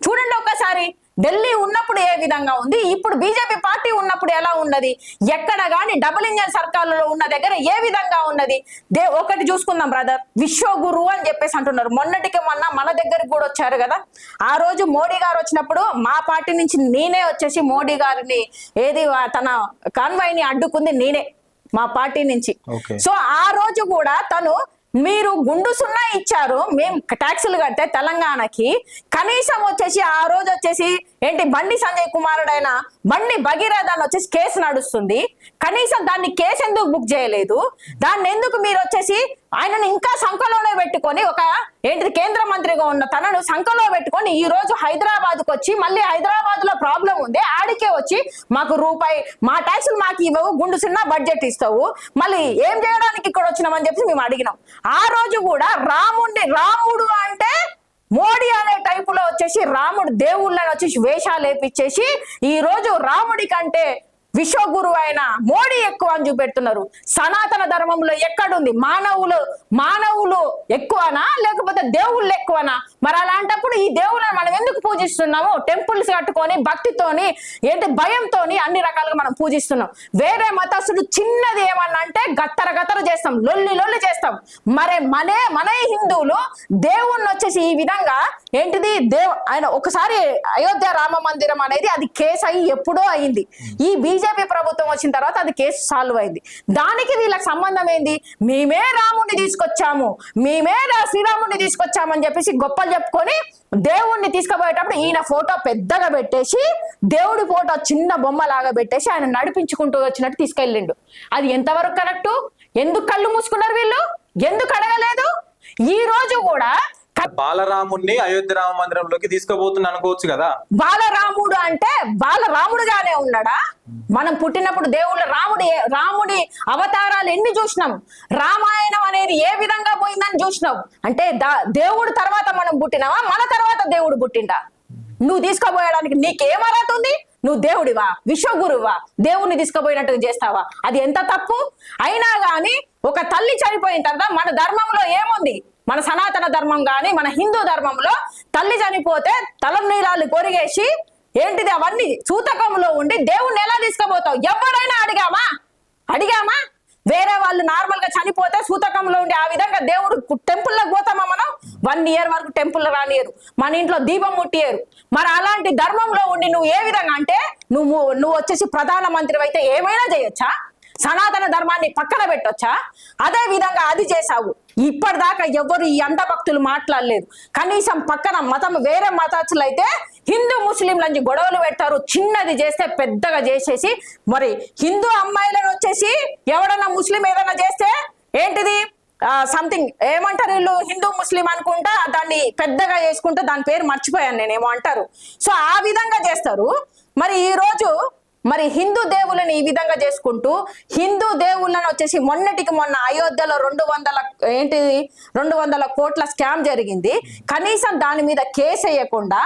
చూడండి ఒకసారి. ఢిల్లీ ఉన్నప్పుడు ఏ విధంగా ఉంది, ఇప్పుడు బీజేపీ పార్టీ ఉన్నప్పుడు ఎలా ఉన్నది? ఎక్కడ గాని డబుల్ ఇంజన్ సర్కార్లలో ఉన్న దగ్గర ఏ విధంగా ఉన్నది? ఒకటి చూసుకుందాం బ్రదర్, విశ్వగురు అని చెప్పేసి అంటున్నారు. మొన్నటికి మొన్న మన దగ్గరికి కూడా వచ్చారు కదా, ఆ రోజు మోడీ గారు వచ్చినప్పుడు మా పార్టీ నుంచి నేనే వచ్చేసి మోడీ గారిని తన కాన్వాయ్ ని అడ్డుకుంది నేనే మా పార్టీ నుంచి. సో ఆ రోజు కూడా తను మీరు గుండు సున్నా ఇచ్చారు, మేము ట్యాక్సులు కడితే తెలంగాణకి, కనీసం వచ్చేసి ఆ రోజు వచ్చేసి ఏంటి బండి సంజయ్ కుమారుడైన బండి భగీరథ అని వచ్చేసి కేసు నడుస్తుంది, కనీసం దాన్ని కేసు ఎందుకు బుక్ చేయలేదు? దాన్ని ఎందుకు మీరు వచ్చేసి ఆయనను ఇంకా సంఖలోనే పెట్టుకొని, ఒక ఏంటిది కేంద్ర మంత్రిగా ఉన్న తనను సంఖలో పెట్టుకొని ఈ రోజు హైదరాబాద్కి వచ్చి, మళ్ళీ హైదరాబాద్ లో ప్రాబ్లం ఉంది ఆడికే వచ్చి మాకు రూపాయి మా ట్యాక్సులు మాకు ఇవ్వవు, గుండు సున్నా బడ్జెట్ ఇస్తావు, మళ్ళీ ఏం చేయడానికి ఇక్కడ వచ్చినామని చెప్పి మేము అడిగినాం. ఆ రోజు కూడా రాముడు అంటే మోడీ అనే టైపులో వచ్చేసి రాముడు దేవుళ్ళని వచ్చేసి వేషాలు వేపించేసి ఈ రోజు రాముడి కంటే విశ్వగురు అయిన మోడీ ఎక్కువ అని చూపెడుతున్నారు. సనాతన ధర్మంలో ఎక్కడుంది? మానవులు ఎక్కువనా లేకపోతే దేవుళ్ళు ఎక్కువనా? మరి అలాంటప్పుడు ఈ దేవుళ్ళని మనం ఎందుకు పూజిస్తున్నాము? టెంపుల్స్ కట్టుకొని భక్తితోని భయంతోని అన్ని రకాలుగా మనం పూజిస్తున్నాం. వేరే మతస్థుడు చిన్నది ఏమన్నా అంటే గత్తర చేస్తాం, లొల్లి చేస్తాం. మరి మన హిందువులు దేవుణ్ణి వచ్చేసి ఈ విధంగా ఆయన ఒకసారి అయోధ్య రామ మందిరం అనేది అది కేసు అయ్యి ఎప్పుడో అయింది. ఈ బీజేపీ ప్రభుత్వం వచ్చిన తర్వాత అది కేసు సాల్వ్ అయింది. దానికి వీళ్ళకి సంబంధం ఏంది? మేమే రాముడిని తీసుకొచ్చాము, మేమే శ్రీరాముడిని తీసుకొచ్చామని చెప్పేసి గొప్పలు చెప్పుకొని దేవుణ్ణి తీసుకుపోయేటప్పుడు ఈయన ఫోటో పెద్దగా పెట్టేసి, దేవుడి ఫోటో చిన్న బొమ్మ లాగా పెట్టేసి ఆయన నడిపించుకుంటూ వచ్చినట్టు తీసుకెళ్ళిండు. అది ఎంతవరకు కరెక్టు? ఎందుకు కళ్ళు మూసుకున్నారు వీళ్ళు? ఎందుకు అడగలేదు? ఈ రోజు కూడా బాలరాముడిని అయోధ్య రామ మందిరంలోకి తీసుకుపోతున్నా అనుకోవచ్చు కదా. బాలరాముడు అంటే బాలరాముడుగానే ఉన్నాడా? మనం పుట్టినప్పుడు రాముడి అవతారాలు ఎన్ని చూసినాం, రామాయణం అనేది ఏ విధంగా పోయిందని చూసినాం. అంటే దేవుడు తర్వాత మనం పుట్టినావా, మన తర్వాత దేవుడు పుట్టిండా? నువ్వు తీసుకుపోయడానికి నీకేం అర్హత ఉంది? నువ్వు దేవుడివా, విశ్వగురువా? దేవుణ్ణి తీసుకుపోయినట్టు చేస్తావా? అది ఎంత తప్పు అయినా గాని ఒక తల్లి చనిపోయిన తర్వాత మన ధర్మంలో ఏముంది? మన సనాతన ధర్మం గాని మన హిందూ ధర్మంలో తల్లి చనిపోతే తలనీలాలు కొరిగేసి అవన్నీ సూతకంలో ఉండి దేవుణ్ణి ఎలా తీసుకుపోతావు? ఎవరైనా అడిగామా? వేరే వాళ్ళు నార్మల్ గా చనిపోతే సూతకంలో ఉండి ఆ విధంగా దేవుడు టెంపుల్లోకి పోతామా? మనం 1 year వరకు టెంపుల్ రానియరు, మన ఇంట్లో దీపం ముట్టియరు. మరి అలాంటి ధర్మంలో ఉండి నువ్వు ఏ విధంగా అంటే నువ్వు వచ్చేసి ప్రధానమంత్రి అయితే ఏమైనా చేయొచ్చా? సనాతన ధర్మాన్ని పక్కన పెట్టొచ్చా? అదే విధంగా అది చేశావు. ఇప్పటిదాకా ఎవరు ఈ అంధ భక్తులు మాట్లాడలేదు. కనీసం పక్కన వేరే మతాచులు అయితే హిందూ ముస్లింలని గొడవలు పెడతారు, చిన్నది చేస్తే పెద్దగా చేసేసి. మరి హిందూ అమ్మాయిలను వచ్చేసి ఎవడన్నా ముస్లిం ఏదైనా చేస్తే సంథింగ్ ఏమంటారు వీళ్ళు, హిందూ ముస్లిం అనుకుంటా దాన్ని పెద్దగా చేసుకుంటే దాని పేరు మర్చిపోయాను నేనేమో అంటారు. సో ఆ విధంగా చేస్తారు. మరి ఈ రోజు హిందూ దేవుళ్ళని ఈ విధంగా చేసుకుంటూ హిందూ దేవుళ్ళని వచ్చేసి మొన్నటికి మొన్న అయోధ్యలో 200 కోట్ల స్కామ్ జరిగింది. కనీసం దాని మీద కేసు వేయకుండా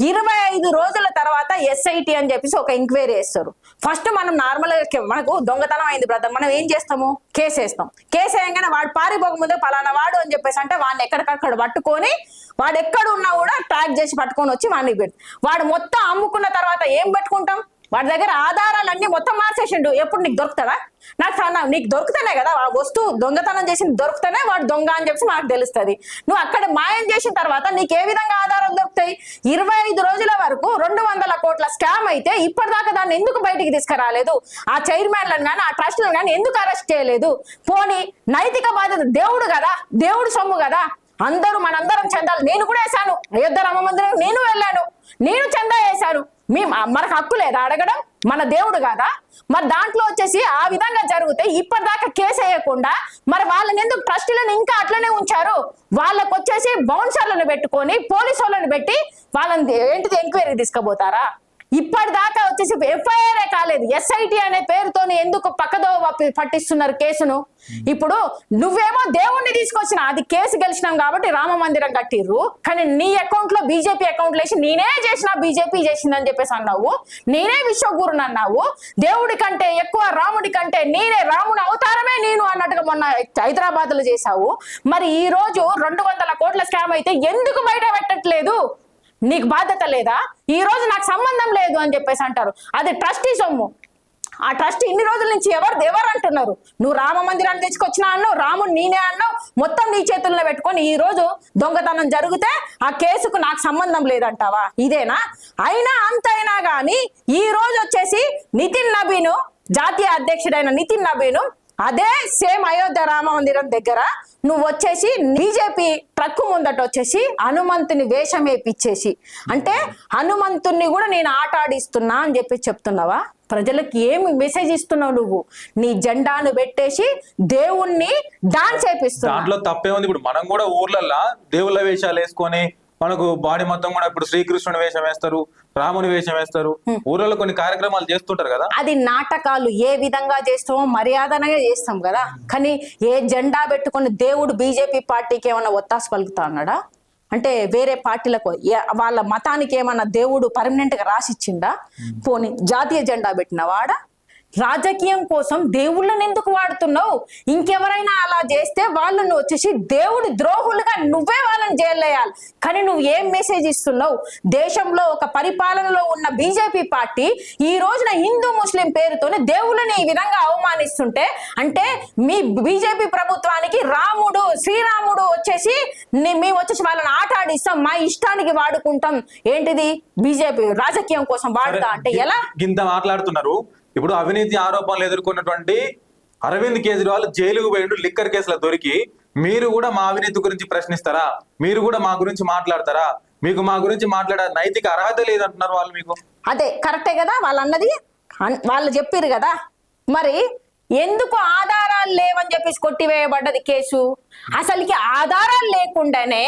25 రోజుల తర్వాత ఎస్ఐటి అని చెప్పేసి ఒక ఎంక్వైరీ చేస్తారు. ఫస్ట్ మనం నార్మల్ గా మనకు దొంగతనం అయింది బ్రదర్, మనం ఏం చేస్తాము, కేసు వేస్తాం. కేసు వేయగానే వాడు పారిపోకముందే పలానా వాడు అని చెప్పేసి అంటే వాడిని ఎక్కడికక్కడ పట్టుకొని వాడు ఎక్కడ ఉన్నా కూడా ట్రాక్ చేసి పట్టుకొని వచ్చి వాడిని పెడతాం. వాడు మొత్తం అమ్ముకున్న తర్వాత ఏం పెట్టుకుంటాం, వాడి దగ్గర ఆధారాలన్నీ మొత్తం మార్చేసిండు. ఎప్పుడు నీకు దొరుకుతాడా, నీకు దొరుకుతానే కదా ఆ వస్తువు దొంగతనం చేసింది, దొరుకుతానే వాడు దొంగ అని చెప్పి మాకు తెలుస్తుంది. నువ్వు అక్కడ మాయం చేసిన తర్వాత నీకు ఏ విధంగా ఆధారాలు దొరుకుతాయి? 25 రోజుల వరకు 200 కోట్ల స్కామ్ అయితే ఇప్పటిదాకా దాన్ని ఎందుకు బయటికి తీసుకురాలేదు? ఆ చైర్మన్లను కానీ ఆ ట్రస్ట్లను కానీ ఎందుకు అరెస్ట్ చేయలేదు? పోనీ నైతిక బాధ్యత, దేవుడు కదా, దేవుడు సొమ్ము కదా, మనందరం చందాలు, నేను కూడా వేశాను అయోధ్య రామ మందిరం, నేను వెళ్ళాను, నేను చందా వేశాను. మనకు హక్కు లేదా అడగడం? మన దేవుడు కాదా? మరి దాంట్లో వచ్చేసి ఆ విధంగా జరిగితే ఇప్పటిదాకా కేసు వేయకుండా మరి వాళ్ళని ఎందుకు ట్రస్టీలను ఇంకా అట్లనే ఉంచారు? వాళ్ళకు వచ్చేసి బౌన్సర్లను పెట్టుకొని పోలీసు వాళ్ళని పెట్టి వాళ్ళని ఏంటిది ఎంక్వైరీ తీసుకుపోతారా? ఇప్పటిదాకా వచ్చేసి ఎఫ్ఐఆర్ కాలేదు. ఎస్ఐటి అనే పేరుతోని ఎందుకు పక్కదో పట్టిస్తున్నారు కేసును? ఇప్పుడు నువ్వేమో దేవుణ్ణి తీసుకొచ్చిన, అది కేసు గెలిచినాం కాబట్టి రామ మందిరం కట్టిర్రు, కానీ నీ అకౌంట్ లో బీజేపీ అకౌంట్ వేసి నేనే చేసిన, బీజేపీ చేసిందని చెప్పేసి అన్నావు. నేనే విశ్వగురుని అన్నావు. దేవుడి కంటే ఎక్కువ రాముడి కంటే నేనే, రాముడి అవతారమే నేను అన్నట్టుగా మొన్న హైదరాబాద్ లో చేశావు. మరి ఈ రోజు 200 కోట్ల స్కామ్ అయితే ఎందుకు బయట పెట్టట్లేదు? నీకు బాధ్యత లేదా? ఈ రోజు నాకు సంబంధం లేదు అని చెప్పేసి అంటారు. అది ట్రస్టీ సొమ్ము. ఆ ట్రస్ట్ ఇన్ని రోజుల నుంచి ఎవరు అంటున్నారు? నువ్వు రామ మందిరాన్ని తెచ్చుకొచ్చినా అన్నావు, రాముడు నేనే అన్నావు, మొత్తం నీ చేతుల్లో పెట్టుకొని ఈ రోజు దొంగతనం జరిగితే ఆ కేసుకు నాకు సంబంధం లేదంటావా? ఇదేనా? అయినా అంతైనా గాని ఈ రోజు వచ్చేసి నితిన్ నబీను, జాతీయ అధ్యక్షుడైన నితిన్ నబీను అదే సేమ్ అయోధ్య రామ మందిరం దగ్గర నువ్వు వచ్చేసి బీజేపీ ట్రక్కు ముందట వచ్చేసి హనుమంతుని వేషం వేపిచ్చేసి, అంటే హనుమంతుని కూడా నేను ఆట ఆడిస్తున్నా అని చెప్పి చెప్తున్నావా? ప్రజలకు ఏమి మెసేజ్ ఇస్తున్నావు నువ్వు? నీ జెండాను పెట్టేసి దేవుణ్ణి డాన్స్ చేపిస్తున్నావు. దాంట్లో తప్పే ఉంది. ఇప్పుడు మనం కూడా ఊర్లల్లో దేవుళ్ళ వేషాలు వేసుకొని మనకు బాడీ మొత్తం కూడా ఇప్పుడు శ్రీకృష్ణుని వేషం వేస్తారు, రాముని వేషం వేస్తారు, ఊర్లలో కొన్ని కార్యక్రమాలు చేస్తుంటారు కదా. అది నాటకాలు ఏ విధంగా చేస్తామో మర్యాదనగా చేస్తాం కదా. కానీ ఏ జెండా పెట్టుకుని దేవుడు బీజేపీ పార్టీకి ఏమన్నా ఒత్తాసు పలుకుతా అన్నాడా? అంటే వేరే పార్టీలకు వాళ్ళ మతానికి ఏమన్నా దేవుడు పర్మనెంట్ గా రాసిచ్చిందా? పోనీ జాతీయ జెండా పెట్టిన వాడా? రాజకీయం కోసం దేవుళ్ళని ఎందుకు వాడుతున్నావు? ఇంకెవరైనా అలా చేస్తే వాళ్ళను వచ్చేసి దేవుడి ద్రోహులుగా నువ్వే వాళ్ళని జైలు వేయాలి. కానీ నువ్వు ఏం మెసేజ్ ఇస్తున్నావు? దేశంలో ఒక పరిపాలనలో ఉన్న బీజేపీ పార్టీ ఈ రోజున హిందూ ముస్లిం పేరుతోనే దేవుళ్ళని ఈ విధంగా అవమానిస్తుంటే, అంటే మీ బీజేపీ ప్రభుత్వానికి రాముడు శ్రీరాముడు వచ్చేసి మేము వచ్చేసి వాళ్ళని ఆట ఆడిస్తాం, మా ఇష్టానికి వాడుకుంటాం, ఏంటిది బీజేపీ రాజకీయం కోసం వాడుతా అంటే ఎలా? ఇంత మాట్లాడుతున్నారు. ఇప్పుడు అవినీతి ఆరోపణలు ఎదుర్కొన్నటువంటి అరవింద్ కేజ్రీవాల్ జైలుకు పోయిండు లిక్కర్ కేసులో దొరికి. మీరు కూడా మా అవినీతి గురించి ప్రశ్నిస్తారా? మీరు కూడా మా గురించి మాట్లాడతారా? మీకు మా గురించి మాట్లాడే నైతిక అర్హత లేదంటున్నారు వాళ్ళు. మీకు అదే కరెక్టే కదా వాళ్ళు అన్నది, వాళ్ళు చెప్పారు కదా. మరి ఎందుకు ఆధారాలు లేవని చెప్పేసి కొట్టివేయబడ్డది కేసు? అసలుకి ఆధారాలు లేకుండానే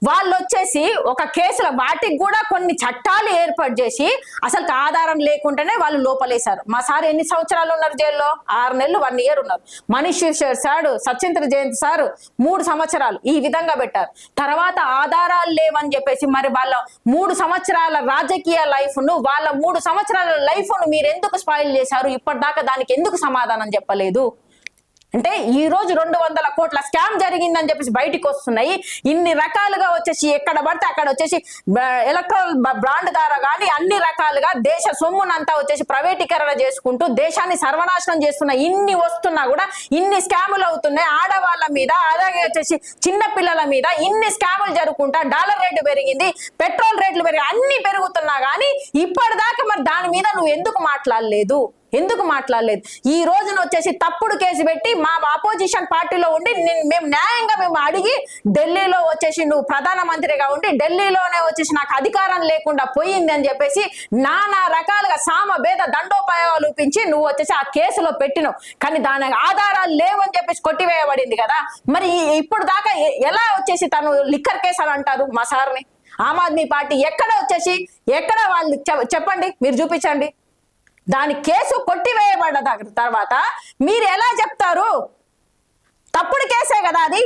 వాళ్ళు వచ్చేసి ఒక కేసులో వాటికి కూడా కొన్ని చట్టాలు ఏర్పాటు చేసి అసలు ఆధారం లేకుండానే వాళ్ళు లోపలేశారు. మా సార్ ఎన్ని సంవత్సరాలు ఉన్నారు జైల్లో? 6 నెలలు, 1 ఇయర్ ఉన్నారు. మనీష్ శివశేఖర్ సార్, సత్యేంద్ర జయంత్ సార్ 3 సంవత్సరాలు ఈ విధంగా పెట్టారు. తర్వాత ఆధారాలు లేవని చెప్పేసి మరి వాళ్ళ 3 సంవత్సరాల రాజకీయ లైఫ్ ను, వాళ్ళ 3 సంవత్సరాల లైఫ్ ను మీరు ఎందుకు స్పాయిల్ చేశారు? ఇప్పటిదాకా దానికి ఎందుకు సమాధానం చెప్పలేదు? అంటే ఈ రోజు 200 కోట్ల స్కామ్ జరిగిందని చెప్పేసి బయటికి వస్తున్నాయి. ఇన్ని రకాలుగా వచ్చేసి ఎక్కడ పడితే అక్కడ వచ్చేసి ఎలక్ట్రల్ బ్రాండ్ ద్వారా కానీ అన్ని రకాలుగా దేశ సొమ్మునంతా వచ్చేసి ప్రైవేటీకరణ చేసుకుంటూ దేశాన్ని సర్వనాశనం చేస్తున్న ఇన్ని వస్తున్నా కూడా ఇన్ని స్కాములు అవుతున్నాయి. ఆడవాళ్ళ మీద, అలాగే వచ్చేసి చిన్న పిల్లల మీద ఇన్ని స్కాములు జరుగుకుంటా డాలర్ రేటు పెరిగింది, పెట్రోల్ రేట్లు పెరిగి అన్ని పెరుగుతున్నా కానీ ఇప్పటిదాకా మరి దాని మీద నువ్వు ఎందుకు మాట్లాడలేదు? ఈ రోజున వచ్చేసి తప్పుడు కేసు పెట్టి మా అపోజిషన్ పార్టీలో ఉండి మేము న్యాయంగా మేము అడిగి ఢిల్లీలో వచ్చేసి నువ్వు ప్రధానమంత్రిగా ఉండి ఢిల్లీలోనే వచ్చేసి నాకు అధికారం లేకుండా పోయింది అని చెప్పేసి నానా రకాలుగా సామభేద దండోపాయాలు చూపించి నువ్వు వచ్చేసి ఆ కేసులో పెట్టినావు. కానీ దానికి ఆధారాలు లేవని చెప్పేసి కొట్టివేయబడింది కదా. మరి ఇప్పుడు దాకా ఎలా వచ్చేసి తను లిక్కర్ కేసు అని అంటారు మా సార్ని? ఆమ్ ఆద్మీ పార్టీ ఎక్కడ వాళ్ళు చెప్పండి, మీరు చూపించండి. దాని కేసు కొట్టివేయబడ్డ తర్వాత మీరు ఎలా చెప్తారు? తప్పుడు కేసే కదా అది.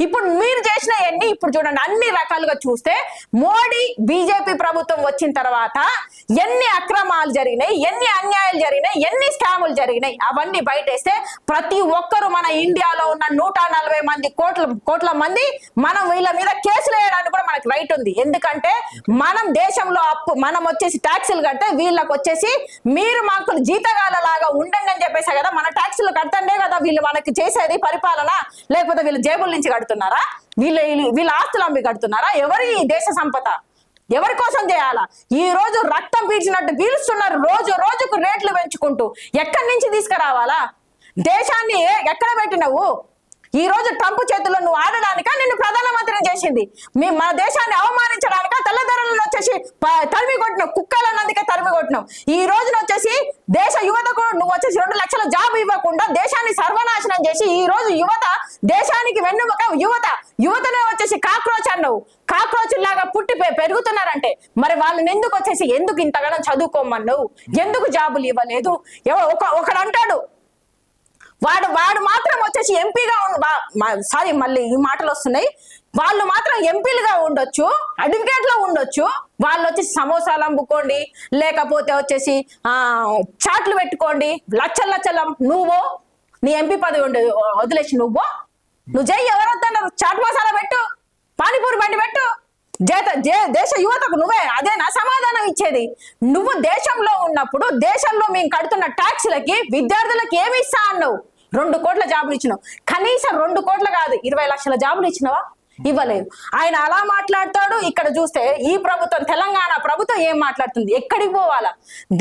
ఇప్పుడు మీరు చేసిన ఎన్ని ఇప్పుడు చూడండి అన్ని రకాలుగా చూస్తే మోడీ బీజేపీ ప్రభుత్వం వచ్చిన తర్వాత ఎన్ని అక్రమాలు జరిగినాయి, ఎన్ని అన్యాయాలు జరిగినాయి, ఎన్ని స్కాములు జరిగినాయి అవన్నీ బయటేస్తే ప్రతి ఒక్కరు మన ఇండియాలో ఉన్న 140 మంది కోట్ల మంది మనం వీళ్ళ మీద కేసులు వేయడానికి కూడా మనకు రైట్ ఉంది. ఎందుకంటే మనం దేశంలో మనం వచ్చేసి ట్యాక్సులు కడితే వీళ్ళకి వచ్చేసి మీరు మాకు జీతగాల లాగా ఉండండి అని చెప్పేసా కదా, మన ట్యాక్సులు కడతండే కదా వీళ్ళు మనకి చేసేది పరిపాలన, లేకపోతే వీళ్ళు జేబుల నుంచి కడుతున్నారా, వీళ్ళ ఆస్తులు అమ్మి కడుతున్నారా? ఎవరి దేశ సంపద ఎవరి కోసం చేయాలా? ఈ రోజు రక్తం పీల్చినట్టు పీలుస్తున్నారు, రోజు రోజుకు రేట్లు పెంచుకుంటూ. ఎక్కడి నుంచి తీసుకురావాలా? దేశాన్ని ఎక్కడ పెట్టినవు? ఈ రోజు ట్రంప్ చేతుల్లో నువ్వు ఆడడానిక నిన్ను ప్రధానమంత్రిని చేసింది? మన దేశాన్ని అవమానించడానిక తెల్లదొరలను వచ్చేసి తరిమి కొట్టినావు, కుక్కలన్నందుకే తరిమి కొట్టినావు. ఈ రోజున వచ్చేసి దేశ యువతకు నువ్వు వచ్చేసి 2 లక్షల జాబ్ ఇవ్వకుండా దేశాన్ని సర్వనాశనం చేసి ఈ రోజు యువత దేశానికి వెన్నుముక యువతనే వచ్చేసి కాక్రోచ్ అన్నావు. కాక్రోచ్ లాగా పుట్టి పెరుగుతున్నారంటే మరి వాళ్ళని ఎందుకు ఇంతగానో చదువుకోమన్నావు? ఎందుకు జాబులు ఇవ్వలేదు? ఒకడు అంటాడు వాడు మాత్రం వచ్చేసి ఎంపీగా సారీ మళ్ళీ ఈ మాటలు వస్తున్నాయి, వాళ్ళు మాత్రం ఎంపీలుగా ఉండొచ్చు, అడ్వకేట్ లో ఉండొచ్చు, వాళ్ళు వచ్చేసి సమోసాలు అమ్ముకోండి, లేకపోతే వచ్చేసి చాట్లు పెట్టుకోండి, లచ్చలు నువ్వు నీ ఎంపీ పదవి వదిలేసి నువ్వు జై ఎవరు వద్దన్నారు? చాట్ మసాలా పెట్టు, పానీపూరి బండి పెట్టు, దేశ యువతకు నువ్వే అదేనా సమాధానం ఇచ్చేది? నువ్వు దేశంలో ఉన్నప్పుడు దేశంలో మేము కడుతున్న ట్యాక్స్లకి విద్యార్థులకు ఏమి ఇస్తా అన్నావు? 2 కోట్ల జాబులు ఇచ్చినావు. కనీసం 2 కోట్లు కాదు 20 లక్షల జాబులు ఇచ్చినావా? ఇవ్వలేదు. ఆయన అలా మాట్లాడతాడు. ఇక్కడ చూస్తే ఈ ప్రభుత్వం తెలంగాణ ప్రభుత్వం ఏం మాట్లాడుతుంది? ఎక్కడికి పోవాలా?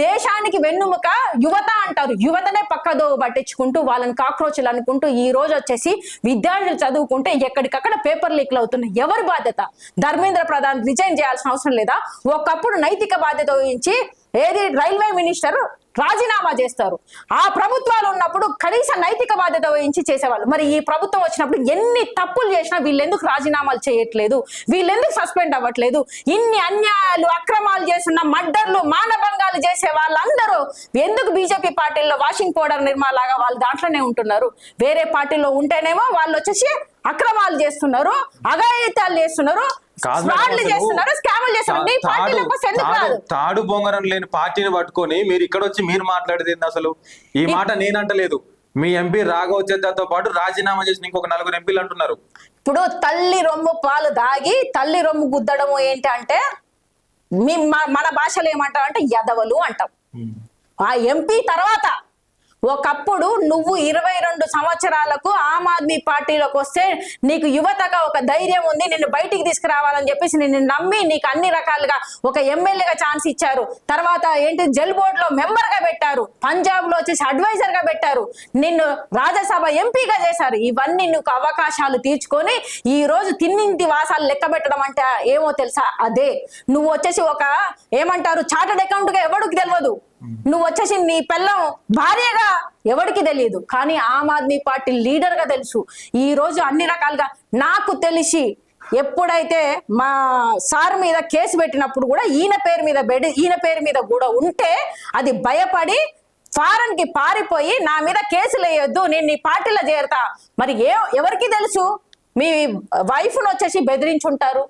దేశానికి వెన్నుముక యువత అంటారు, యువతనే పక్కదో పట్టించుకుంటూ వాళ్ళని కాక్రోచులు అనుకుంటూ ఈ రోజు వచ్చేసి విద్యార్థులు చదువుకుంటే ఎక్కడికక్కడ పేపర్ లీక్లు అవుతున్నాయి. ఎవరి బాధ్యత? ధర్మేంద్ర ప్రధాన్ రిజైన్ చేయాల్సిన అవసరం లేదా? ఒకప్పుడు నైతిక బాధ్యత వహించి ఏది రైల్వే మినిస్టర్ రాజీనామా చేస్తారు. ఆ ప్రభుత్వాలు ఉన్నప్పుడు కనీస నైతిక బాధ్యత వహించి చేసేవాళ్ళు. మరి ఈ ప్రభుత్వం వచ్చినప్పుడు ఎన్ని తప్పులు చేసినా వీళ్ళెందుకు రాజీనామాలు చేయట్లేదు? వీళ్ళెందుకు సస్పెండ్ అవ్వట్లేదు? ఇన్ని అన్యాయాలు అక్రమాలు చేస్తున్న మర్డర్లు మానభంగాలు చేసే వాళ్ళందరూ ఎందుకు బీజేపీ పార్టీల్లో వాషింగ్ పౌడర్ నిర్మాలాగా వాళ్ళు దాంట్లోనే ఉంటున్నారు? వేరే పార్టీలో ఉంటేనేమో వాళ్ళు వచ్చేసి అక్రమాలు చేస్తున్నారు, అఘాయిత్యాలు చేస్తున్నారు, తాడు బొంగరం లేని పార్టీని పట్టుకొని మీరు ఇక్కడ వచ్చి మీరు మాట్లాడేది అసలు ఈ మాట నేనంటలేదు. మీ ఎంపీ రాఘవ్ చద్దాతో పాటు రాజీనామా చేసిన ఇంకొక 4 ఎంపీలు అంటున్నారు. ఇప్పుడు తల్లి రొమ్ము పాలు దాగి తల్లి రొమ్ము గుద్దడము ఏంటి అంటే మన భాషలో ఏమంటాం అంటే ఎదవలు అంటాం. ఆ ఎంపీ తర్వాత ఒకప్పుడు నువ్వు 22 సంవత్సరాలకు ఆమ్ ఆద్మీ పార్టీలోకి వస్తే నీకు యువతగా ఒక ధైర్యం ఉంది, నిన్ను బయటికి తీసుకురావాలని చెప్పేసి నిన్ను నమ్మి నీకు అన్ని రకాలుగా ఒక ఎమ్మెల్యేగా ఛాన్స్ ఇచ్చారు. తర్వాత ఏంటి జల్ బోర్డ్ లో మెంబర్ గా పెట్టారు, పంజాబ్ లో వచ్చేసి అడ్వైజర్ గా పెట్టారు, నిన్ను రాజ్యసభ ఎంపీగా చేశారు. ఇవన్నీ నీకు అవకాశాలు తీర్చుకొని ఈ రోజు తిన్నింటి వాసాలు లెక్క పెట్టడం అంటే ఏమో తెలుసా? అదే నువ్వు వచ్చేసి ఒక ఏమంటారు చార్టెడ్ అకౌంట్ గా ఎవరికి తెలియదు, నువ్వు వచ్చేసి నీ పిల్లం భార్యగా ఎవరికి తెలియదు, కానీ ఆమ్ ఆద్మీ పార్టీ లీడర్ గా తెలుసు. ఈ రోజు అన్ని రకాలుగా నాకు తెలిసి ఎప్పుడైతే మా సార్ మీద కేసు పెట్టినప్పుడు కూడా ఈయన పేరు మీద కూడా ఉంటే అది భయపడి ఫారెన్ కి పారిపోయి నా మీద కేసులు వేయొద్దు, నేను నీ పార్టీలో చేరతా. మరి ఎవరికి తెలుసు? మీ వైఫ్ ను వచ్చేసి బెదిరించుంటారు,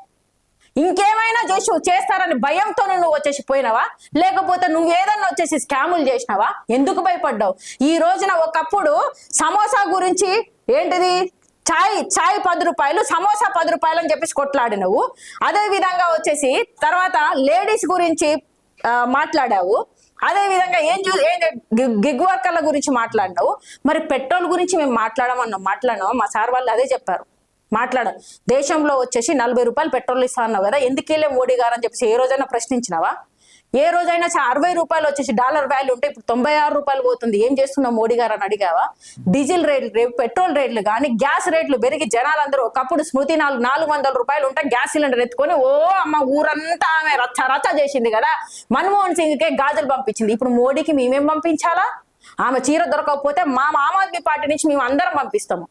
ఇంకేమైనా చేస్తారని భయంతో నువ్వు వచ్చేసి పోయినావా? లేకపోతే నువ్వు ఏదన్నా వచ్చేసి స్కాములు చేసినావా? ఎందుకు భయపడ్డావు? ఈ రోజున ఒకప్పుడు సమోసా గురించి ఏంటిది చాయ్ 10 రూపాయలు, సమోసా 10 రూపాయలు అని చెప్పేసి కొట్లాడినవు. అదే విధంగా వచ్చేసి తర్వాత లేడీస్ గురించి మాట్లాడావు. అదే విధంగా గిగ్ వర్కర్ల గురించి మాట్లాడినావు. మరి పెట్రోల్ గురించి మేము మాట్లాడామా? మా సార్ వాళ్ళు అదే చెప్పారు, దేశంలో వచ్చేసి 40 రూపాయలు పెట్రోల్ ఇస్తా అన్నావు కదా, ఎందుకెళ్ళే మోడీ గారు అని చెప్పేసి ఏ రోజైనా ప్రశ్నించినావా? ఏ రోజైనా 60 రూపాయలు వచ్చేసి డాలర్ వాల్యూ ఉంటే ఇప్పుడు 96 రూపాయలు పోతుంది, ఏం చేస్తున్నావు మోడీ గారు అని అడిగావా? డీజిల్ రేట్లు, పెట్రోల్ రేట్లు కానీ గ్యాస్ రేట్లు పెరిగి జనాలందరూ ఒకప్పుడు స్మృతి 400 రూపాయలు ఉంటే గ్యాస్ సిలిండర్ ఎత్తుకొని అమ్మ ఊరంతా ఆమె రచ్చ చేసింది కదా. మన్మోహన్ సింగ్ కే గాజులు పంపించింది. ఇప్పుడు మోడీకి మేమేం పంపించాలా? ఆమె చీర దొరకకపోతే ఆమ్ ఆద్మీ పార్టీ నుంచి మేము అందరం పంపిస్తాము.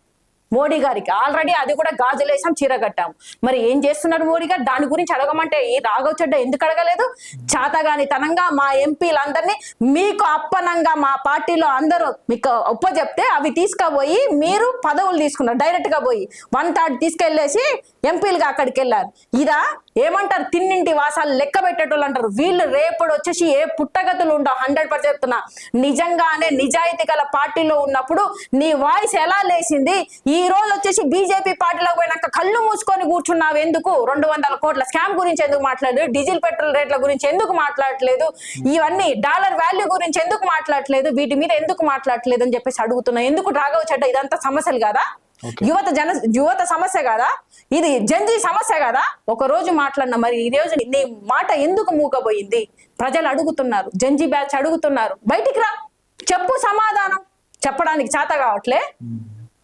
మోడీ గారికి ఆల్రెడీ అది కూడా గాజులేసాం చీర కట్టాం. మరి ఏం చేస్తున్నారు మోడీ గారు? దాని గురించి అడగమంటే ఈ రాఘవ్ చెడ్డా ఎందుకు అడగలేదు? చాతగాని తనంగా మా ఎంపీలందరినీ మీకు అప్పనంగా మా పార్టీలో అందరూ మీకు చెప్తే అవి తీసుకుపోయి మీరు పదవులు తీసుకున్నారు. డైరెక్ట్ గా పోయి 1/3 తీసుకెళ్లేసి ఎంపీలుగా అక్కడికి వెళ్ళారు. ఇదా ఏమంటారు? తిన్నింటి వాసాలు లెక్క పెట్టేటోళ్ళు అంటారు. వీళ్ళు రేపటి వచ్చేసి ఏ పుట్టగతులు ఉండవు. 100% చెప్తున్నా. నిజంగానే నిజాయితీ గల పార్టీలో ఉన్నప్పుడు నీ వాయిస్ ఎలా లేచింది? ఈ రోజు వచ్చేసి బీజేపీ పార్టీలోకి పోయినాక కళ్ళు మూసుకొని కూర్చున్నావు ఎందుకు? 200 కోట్ల స్కామ్ గురించి ఎందుకు మాట్లాడలేదు? డీజిల్ పెట్రోల్ రేట్ల గురించి ఎందుకు మాట్లాడట్లేదు? ఇవన్నీ డాలర్ వాల్యూ గురించి ఎందుకు మాట్లాడట్లేదు? వీటి మీద ఎందుకు మాట్లాడట్లేదు అని చెప్పేసి అడుగుతున్నా. ఎందుకు రాఘవ్ చెడ్డా ఇదంతా సమస్యలు కదా? యువత సమస్య కదా? ఇది జంజీ సమస్య కదా? ఒక రోజు మాట్లాడినా మరి ఈ రోజు నీ మాట ఎందుకు మూగబోయింది? ప్రజలు అడుగుతున్నారు, జంజీ బ్యాచ్ అడుగుతున్నారు. బయటికి రా, చెప్పు సమాధానం. చెప్పడానికి చేత కావట్లే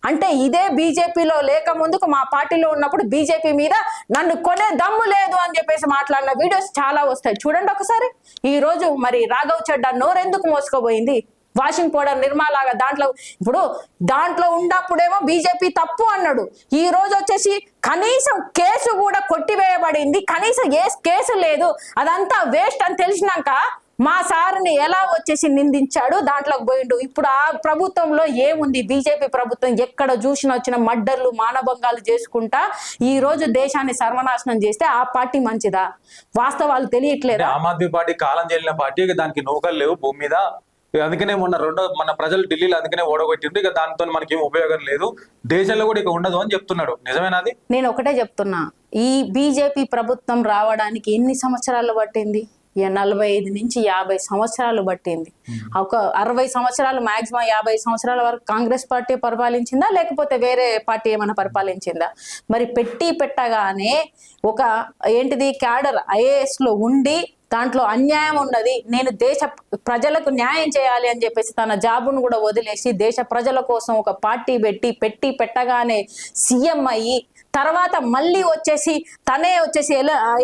అంటే ఇదే బీజేపీలో లేక ముందుకు మా పార్టీలో ఉన్నప్పుడు బీజేపీ మీద నన్ను కొనే దమ్ము లేదు అని చెప్పేసి మాట్లాడిన వీడియోస్ చాలా వస్తాయి, చూడండి ఒకసారి. ఈ రోజు మరి రాఘవ్ చెడ్డా నోరెందుకు మోసుకుపోయింది? వాషింగ్ పౌడర్ నిర్మాలాగా దాంట్లో ఉన్నప్పుడేమో బీజేపీ తప్పు అన్నాడు. ఈ రోజు వచ్చేసి కనీసం కేసు కూడా కొట్టివేయబడింది, కనీసం ఏ కేసు లేదు, అదంతా వేస్ట్ అని తెలిసినాక మా సార్ని ఎలా వచ్చేసి నిందించాడు, దాంట్లోకి పోయిండు. ఇప్పుడు ఆ ప్రభుత్వంలో ఏముంది? బీజేపీ ప్రభుత్వం ఎక్కడ చూసినా వచ్చిన మర్డర్లు మానభంగాలు చేసుకుంటా ఈ రోజు దేశాన్ని సర్వనాశనం చేస్తే ఆ పార్టీ మంచిదా? వాస్తవాలు తెలియట్లేదు. ఆమ్ ఆద్మీ పార్టీ కాలం చెల్లిన పార్టీ, దానికి నౌకలు లేవు భూమి మీద. అందుకనే మన ప్రజలు ఢిల్లీలో అందుకనే ఓడగొట్టిండ్రు. ఇక దాంతో మనకి ఏం ఉపయోగం లేదు, దేశంలో కూడా ఇక ఉండదు అని చెప్తున్నాడు. నిజమేనాది? నేను ఒకటే చెప్తున్నా, ఈ బీజేపీ ప్రభుత్వం రావడానికి ఎన్ని సంవత్సరాలు పట్టింది? 45 నుంచి 50 సంవత్సరాలు పట్టింది. ఒక 60 సంవత్సరాలు మాక్సిమం 50 సంవత్సరాల వరకు కాంగ్రెస్ పార్టీ పరిపాలించిందా, లేకపోతే వేరే పార్టీ ఏమైనా పరిపాలించిందా? మరి పెట్టగానే ఒక ఏంటిది క్యాడర్ ఐఏఎస్ లో ఉండి దాంట్లో అన్యాయం ఉన్నది, నేను దేశ ప్రజలకు న్యాయం చేయాలి అని చెప్పేసి తన జాబును కూడా వదిలేసి దేశ ప్రజల కోసం ఒక పార్టీ పెట్టగానే సీఎం అయ్యి తర్వాత మళ్ళీ వచ్చేసి తనే వచ్చేసి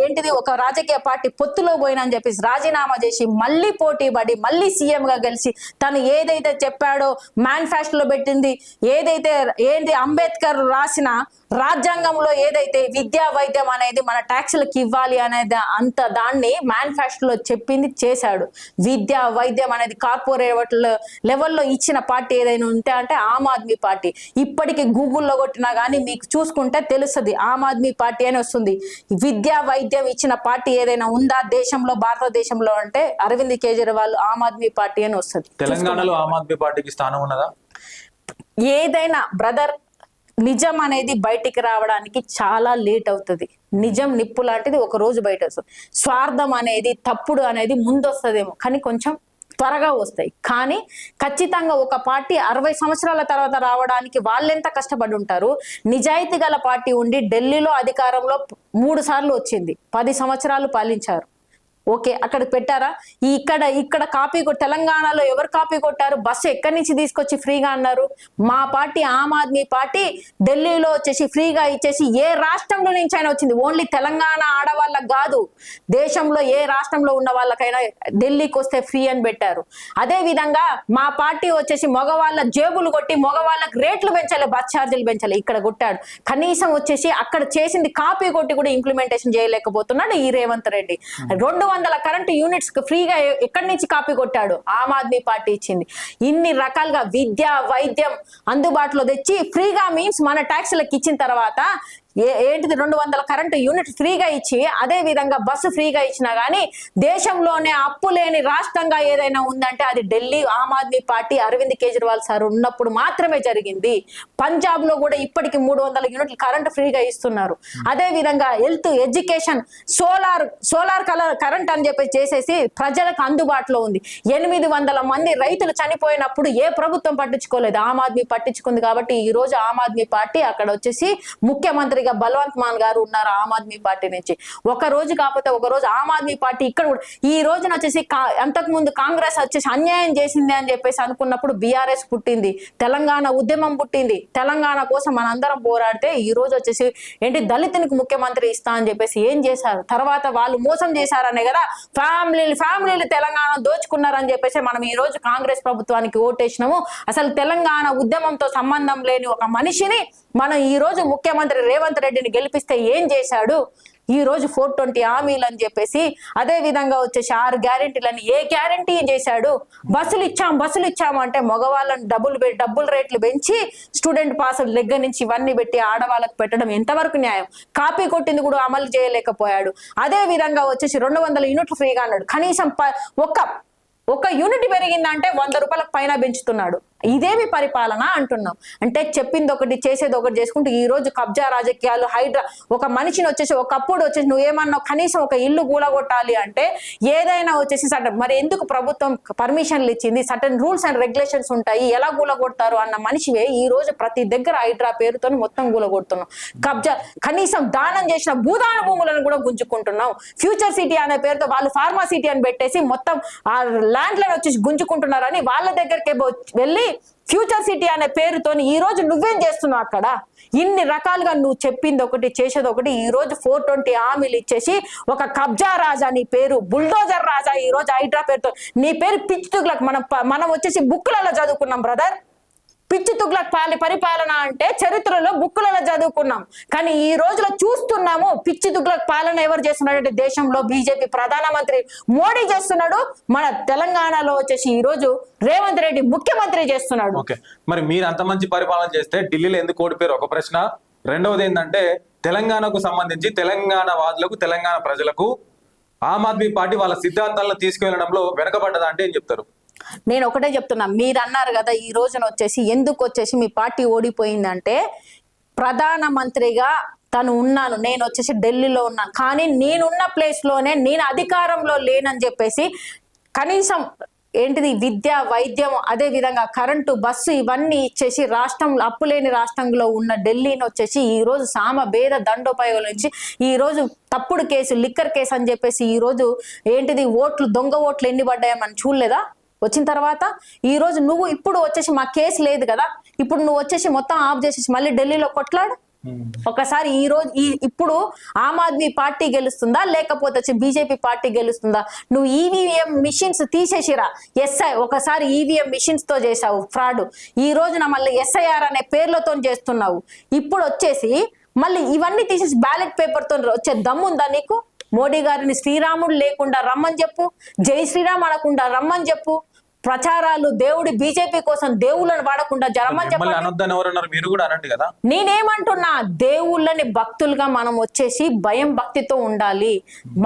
ఏంటిది ఒక రాజకీయ పార్టీ పొత్తులో పోయినా అని చెప్పేసి రాజీనామా చేసి మళ్ళీ పోటీ పడి మళ్ళీ సీఎం గా గెలిచి తను ఏదైతే చెప్పాడో మేనిఫెస్టోలో పెట్టింది, ఏదైతే ఏంటి అంబేద్కర్ రాసిన రాజ్యాంగంలో ఏదైతే విద్యా వైద్యం అనేది మన ట్యాక్సులకు ఇవ్వాలి అనేది అంత దాన్ని మేనిఫెస్టోలో చెప్పింది చేశాడు. విద్యా వైద్యం అనేది కార్పొరేట్ లెవెల్లో ఇచ్చిన పార్టీ ఏదైనా ఉంటే అంటే ఆమ్ ఆద్మీ పార్టీ. ఇప్పటికీ గూగుల్లో కొట్టినా కానీ మీకు చూసుకుంటే తెలుస్తుంది ఆమ్ ఆద్మీ పార్టీ అని వస్తుంది. విద్యా వైద్యం ఇచ్చిన పార్టీ ఏదైనా ఉందా దేశంలో, భారతదేశంలో అంటే అరవింద్ కేజ్రీవాల్ ఆమ్ ఆద్మీ పార్టీ అని వస్తుంది. తెలంగాణలో ఆమ్ ఆద్మీ పార్టీకి స్థానం ఉన్నదా? ఏదైనా బ్రదర్, నిజం అనేది బయటికి రావడానికి చాలా లేట్ అవుతుంది. నిజం నిప్పు లాంటిది ఒక రోజు బయట వస్తుంది. స్వార్థం అనేది తప్పుడు అనేది ముందు వస్తుందేమో కానీ కొంచెం త్వరగా వస్తాయి. కానీ ఖచ్చితంగా ఒక పార్టీ 60 సంవత్సరాల తర్వాత రావడానికి వాళ్ళెంత కష్టపడి ఉంటారు. నిజాయితీ గల పార్టీ ఉండి ఢిల్లీలో అధికారంలో 3 సార్లు వచ్చింది, 10 సంవత్సరాలు పాలించారు. ఓకే, అక్కడ పెట్టారా? ఇక్కడ కాపీ తెలంగాణలో ఎవరు కాపీ కొట్టారు? బస్సు ఎక్కడి నుంచి తీసుకొచ్చి ఫ్రీగా అన్నారు? మా పార్టీ ఆమ్ ఆద్మీ పార్టీ ఢిల్లీలో వచ్చేసి ఫ్రీగా ఇచ్చేసి ఏ రాష్ట్రంలో నుంచి అయినా వచ్చింది. ఓన్లీ తెలంగాణ ఆడవాళ్ళకి కాదు, దేశంలో ఏ రాష్ట్రంలో ఉన్న వాళ్ళకైనా ఢిల్లీకి వస్తే ఫ్రీ అని పెట్టారు. అదే విధంగా మా పార్టీ వచ్చేసి మగవాళ్ళ జేబులు కొట్టి మగవాళ్ళకి రేట్లు పెంచాలి, బస్ ఛార్జీలు పెంచాలి, ఇక్కడ కొట్టాడు. కనీసం వచ్చేసి అక్కడ చేసింది కాపీ కొట్టి కూడా ఇంప్లిమెంటేషన్ చేయలేకపోతున్నాడు ఈ రేవంత్ రెడ్డి. 200 కరెంట్ యూనిట్స్ ఫ్రీగా ఎక్కడి నుంచి కాపీ కొట్టాడు? ఆమ్ ఆద్మీ పార్టీ ఇచ్చింది. ఇన్ని రకాలుగా విద్య వైద్యం అందుబాటులో తెచ్చి ఫ్రీగా మీన్స్ మన ట్యాక్స్లకు ఇచ్చిన తర్వాత ఏంటిది 200 కరెంటు యూనిట్ ఫ్రీగా ఇచ్చి అదే విధంగా బస్సు ఫ్రీగా ఇచ్చినా గానీ దేశంలోనే అప్పు లేని రాష్ట్రంగా ఏదైనా ఉందంటే అది ఢిల్లీ ఆమ్ ఆద్మీ పార్టీ అరవింద్ కేజ్రీవాల్ సార్ ఉన్నప్పుడు మాత్రమే జరిగింది. పంజాబ్ లో కూడా ఇప్పటికి 300 యూనిట్లు కరెంట్ ఫ్రీగా ఇస్తున్నారు. అదే విధంగా హెల్త్, ఎడ్యుకేషన్, సోలార్ కరెంట్ అని చెప్పి చేసేసి ప్రజలకు అందుబాటులో ఉంది. 800 మంది రైతులు చనిపోయినప్పుడు ఏ ప్రభుత్వం పట్టించుకోలేదు, ఆమ్ ఆద్మీ పట్టించుకుంది. కాబట్టి ఈ రోజు ఆమ్ ఆద్మీ పార్టీ అక్కడ వచ్చేసి ముఖ్యమంత్రిగా ముఖ్యమంత్రిగా బల్వంత్ మాన్ గారు ఉన్నారు ఆమ్ ఆద్మీ పార్టీ నుంచి. ఒక రోజు కాకపోతే ఒక రోజు ఆమ్ ఆద్మీ పార్టీ ఇక్కడ కూడా ఈ రోజున వచ్చేసి అంతకు ముందు కాంగ్రెస్ వచ్చేసి అన్యాయం చేసింది అని చెప్పేసి అనుకున్నప్పుడు బీఆర్ఎస్ పుట్టింది, తెలంగాణ ఉద్యమం పుట్టింది. తెలంగాణ కోసం మనందరం పోరాడితే ఈ రోజు వచ్చేసి ఏంటి దళితునికి ముఖ్యమంత్రి ఇస్తా అని చెప్పేసి ఏం చేశారు? తర్వాత వాళ్ళు మోసం చేశారనే కదా ఫ్యామిలీలు తెలంగాణ దోచుకున్నారని చెప్పేసి మనం ఈ రోజు కాంగ్రెస్ ప్రభుత్వానికి ఓటేసినాము. అసలు తెలంగాణ ఉద్యమంతో సంబంధం లేని ఒక మనిషిని మనం ఈ రోజు ముఖ్యమంత్రి రేవంత్ రెడ్డిని గెలిపిస్తే ఏం చేశాడు? ఈ రోజు 420 హామీలు అని చెప్పేసి, అదే విధంగా వచ్చేసి 6 గ్యారెంటీలని ఏ గ్యారెంటీ చేశాడు? బస్సులు ఇచ్చాము అంటే మగవాళ్ళని డబ్బులు రేట్లు పెంచి స్టూడెంట్ పాసుల దగ్గర నుంచి ఇవన్నీ పెట్టి ఆడవాళ్ళకు పెట్టడం ఎంతవరకు న్యాయం? కాపీ కొట్టింది కూడా అమలు చేయలేకపోయాడు. అదే విధంగా వచ్చేసి 200 యూనిట్లు ఫ్రీగా అన్నాడు. కనీసం ఒక యూనిట్ పెరిగిందంటే 100 రూపాయలకు పైన పెంచుతున్నాడు. ఇదేమి పరిపాలన అంటున్నాం? అంటే చెప్పింది ఒకటి చేసేది ఒకటి చేసుకుంటూ ఈ రోజు కబ్జా రాజకీయాలు, హైడ్రా, ఒక మనిషిని వచ్చేసి ఒకప్పుడు వచ్చేసి నువ్వేమన్నావు కనీసం ఒక ఇల్లు కూలగొట్టాలి అంటే ఏదైనా వచ్చేసి మరి ఎందుకు ప్రభుత్వం పర్మిషన్లు ఇచ్చింది? సర్టన్ రూల్స్ అండ్ రెగ్యులేషన్స్ ఉంటాయి, ఎలా కూలగొడతారు అన్న మనిషివే ఈ రోజు ప్రతి దగ్గర హైడ్రా పేరుతో మొత్తం కూలగొడుతున్నాం. కబ్జా, కనీసం దానం చేసిన భూదాన భూములను కూడా గుంజుకుంటున్నాం. ఫ్యూచర్ సిటీ అనే పేరుతో వాళ్ళు ఫార్మా సిటీ అని పెట్టేసి మొత్తం ఆ ల్యాండ్లను వచ్చేసి గుంజుకుంటున్నారని వాళ్ళ దగ్గరికి వెళ్ళి ఫ్యూచర్ సిటీ అనే పేరుతో ఈ రోజు నువ్వేం చేస్తున్నావు అక్కడ? ఇన్ని రకాలుగా నువ్వు చెప్పింది ఒకటి చేసేది ఒకటి. ఈ రోజు 420 హామీలు ఇచ్చేసి ఒక కబ్జా రాజా నీ పేరు, బుల్డోజర్ రాజా ఈ రోజు హైడ్రా పేరుతో నీ పేరు పిచ్చి తుగ్లక్. మనం వచ్చేసి బుక్కులలో చదువుకున్నాం బ్రదర్. పిచ్చి తుగ్లక్ పరిపాలన అంటే చరిత్రలో బుక్కులలో చదువుకున్నాం, కానీ ఈ రోజులో చూస్తున్నాము పిచ్చి తుగ్లక్ పాలన ఎవరు చేస్తున్నాడంటే దేశంలో బీజేపీ ప్రధానమంత్రి మోడీ చేస్తున్నాడు. మన తెలంగాణలో వచ్చేసి ఈ రోజు రేవంత్ రెడ్డి ముఖ్యమంత్రి చేస్తున్నాడు. ఓకే, మరి మీరు అంత మంచి పరిపాలన చేస్తే ఢిల్లీలో ఎందుకు ఓడిపోయారు? ఒక ప్రశ్న. రెండవది ఏంటంటే తెలంగాణకు సంబంధించి తెలంగాణ వాదులకు, తెలంగాణ ప్రజలకు ఆమ్ ఆద్మీ పార్టీ వాళ్ళ సిద్ధాంతాలను తీసుకువెళ్ళడంలో వెనకబడ్డదా అంటే ఏం చెప్తారు? నేను ఒకటే చెప్తున్నా, మీరు అన్నారు కదా ఈ రోజున వచ్చేసి ఎందుకు వచ్చేసి మీ పార్టీ ఓడిపోయిందంటే ప్రధానమంత్రిగా నేను వచ్చేసి ఢిల్లీలో ఉన్నాను, కానీ నేనున్న ప్లేస్ లోనే నేను అధికారంలో లేనని చెప్పేసి కనీసం ఏంటిది విద్య, వైద్యం, అదే విధంగా కరెంటు, బస్సు ఇవన్నీ ఇచ్చేసి రాష్ట్రంలో అప్పులేని రాష్ట్రంలో ఉన్న ఢిల్లీని వచ్చేసి ఈ రోజు భేద దండోపాయాల నుంచి ఈ రోజు తప్పుడు కేసు, లిక్కర్ కేసు అని చెప్పేసి ఈ రోజు ఏంటిది దొంగ ఓట్లు ఎన్ని పడ్డాయో మనం చూడలేదా? వచ్చిన తర్వాత ఈ రోజు నువ్వు ఇప్పుడు వచ్చేసి మా కేసు లేదు కదా, ఇప్పుడు నువ్వు వచ్చేసి మొత్తం ఆఫ్ చేసేసి మళ్ళీ ఢిల్లీలో కొట్లాడు. ఒకసారి ఈ రోజు ఇప్పుడు ఆమ్ ఆద్మీ పార్టీ గెలుస్తుందా లేకపోతే బీజేపీ పార్టీ గెలుస్తుందా? నువ్వు ఈవీఎం మిషన్స్ తీసేసిరా, ఒకసారి ఈవీఎం మిషన్స్ తో చేసావు ఫ్రాడ్, ఈ రోజున మళ్ళీ ఎస్ఐఆర్ అనే పేర్లతో చేస్తున్నావు. ఇప్పుడు వచ్చేసి మళ్ళీ ఇవన్నీ తీసేసి బ్యాలెట్ పేపర్ తో వచ్చే దమ్ముందా నీకు? మోడీ గారిని శ్రీరాముడు లేకుండా రమ్మని చెప్పు, జై శ్రీరామ్ అనకుండా రమ్మని చెప్పు, ప్రచారాలు దేవుడి బీజేపీ కోసం దేవుళ్ళని వాడకుండా జరమని చెప్పండి. నేనేమంటున్నా, దేవుళ్ళని భక్తులుగా మనం వచ్చేసి భయం భక్తితో ఉండాలి.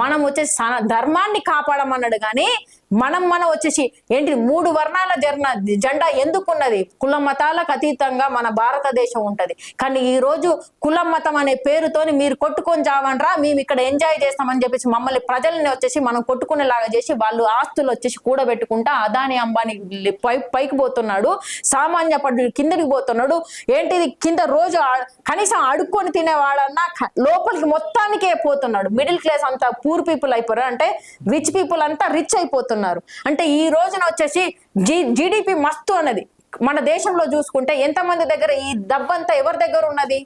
మనం వచ్చేసి ధర్మాన్ని కాపాడమన్నాడు కానీ మనం వచ్చేసి ఏంటి 3 వర్ణాల జెండా ఎందుకున్నది? కుల మతాలకు అతీతంగా మన భారతదేశం ఉంటది. కానీ ఈ రోజు కులం మతం అనే పేరుతోని మీరు కొట్టుకొని చావండ్రా, మేము ఇక్కడ ఎంజాయ్ చేస్తామని చెప్పేసి మమ్మల్ని ప్రజల్ని వచ్చేసి మనం కొట్టుకునేలాగా చేసి వాళ్ళు ఆస్తులు వచ్చేసి కూడబెట్టుకుంటా అదాని అంబానీ పైకి పోతున్నాడు, సామాన్య పడ్డు కిందకి పోతున్నాడు. ఏంటిది కింద రోజు కనీసం అడుక్కొని తినేవాడన్నా లోపలికి మొత్తానికే పోతున్నాడు. మిడిల్ క్లాస్ అంతా పూర్ పీపుల్ అయిపోయారు, అంటే రిచ్ పీపుల్ అంతా రిచ్ అయిపోతున్నారు. అంటే ఈ రోజున వచ్చేసి జీడిపి మస్తు అన్నది. మన దేశంలో చూసుకుంటే ఎంతమంది దగ్గర ఈ డబ్బంతా ఎవరి దగ్గర ఉన్నది?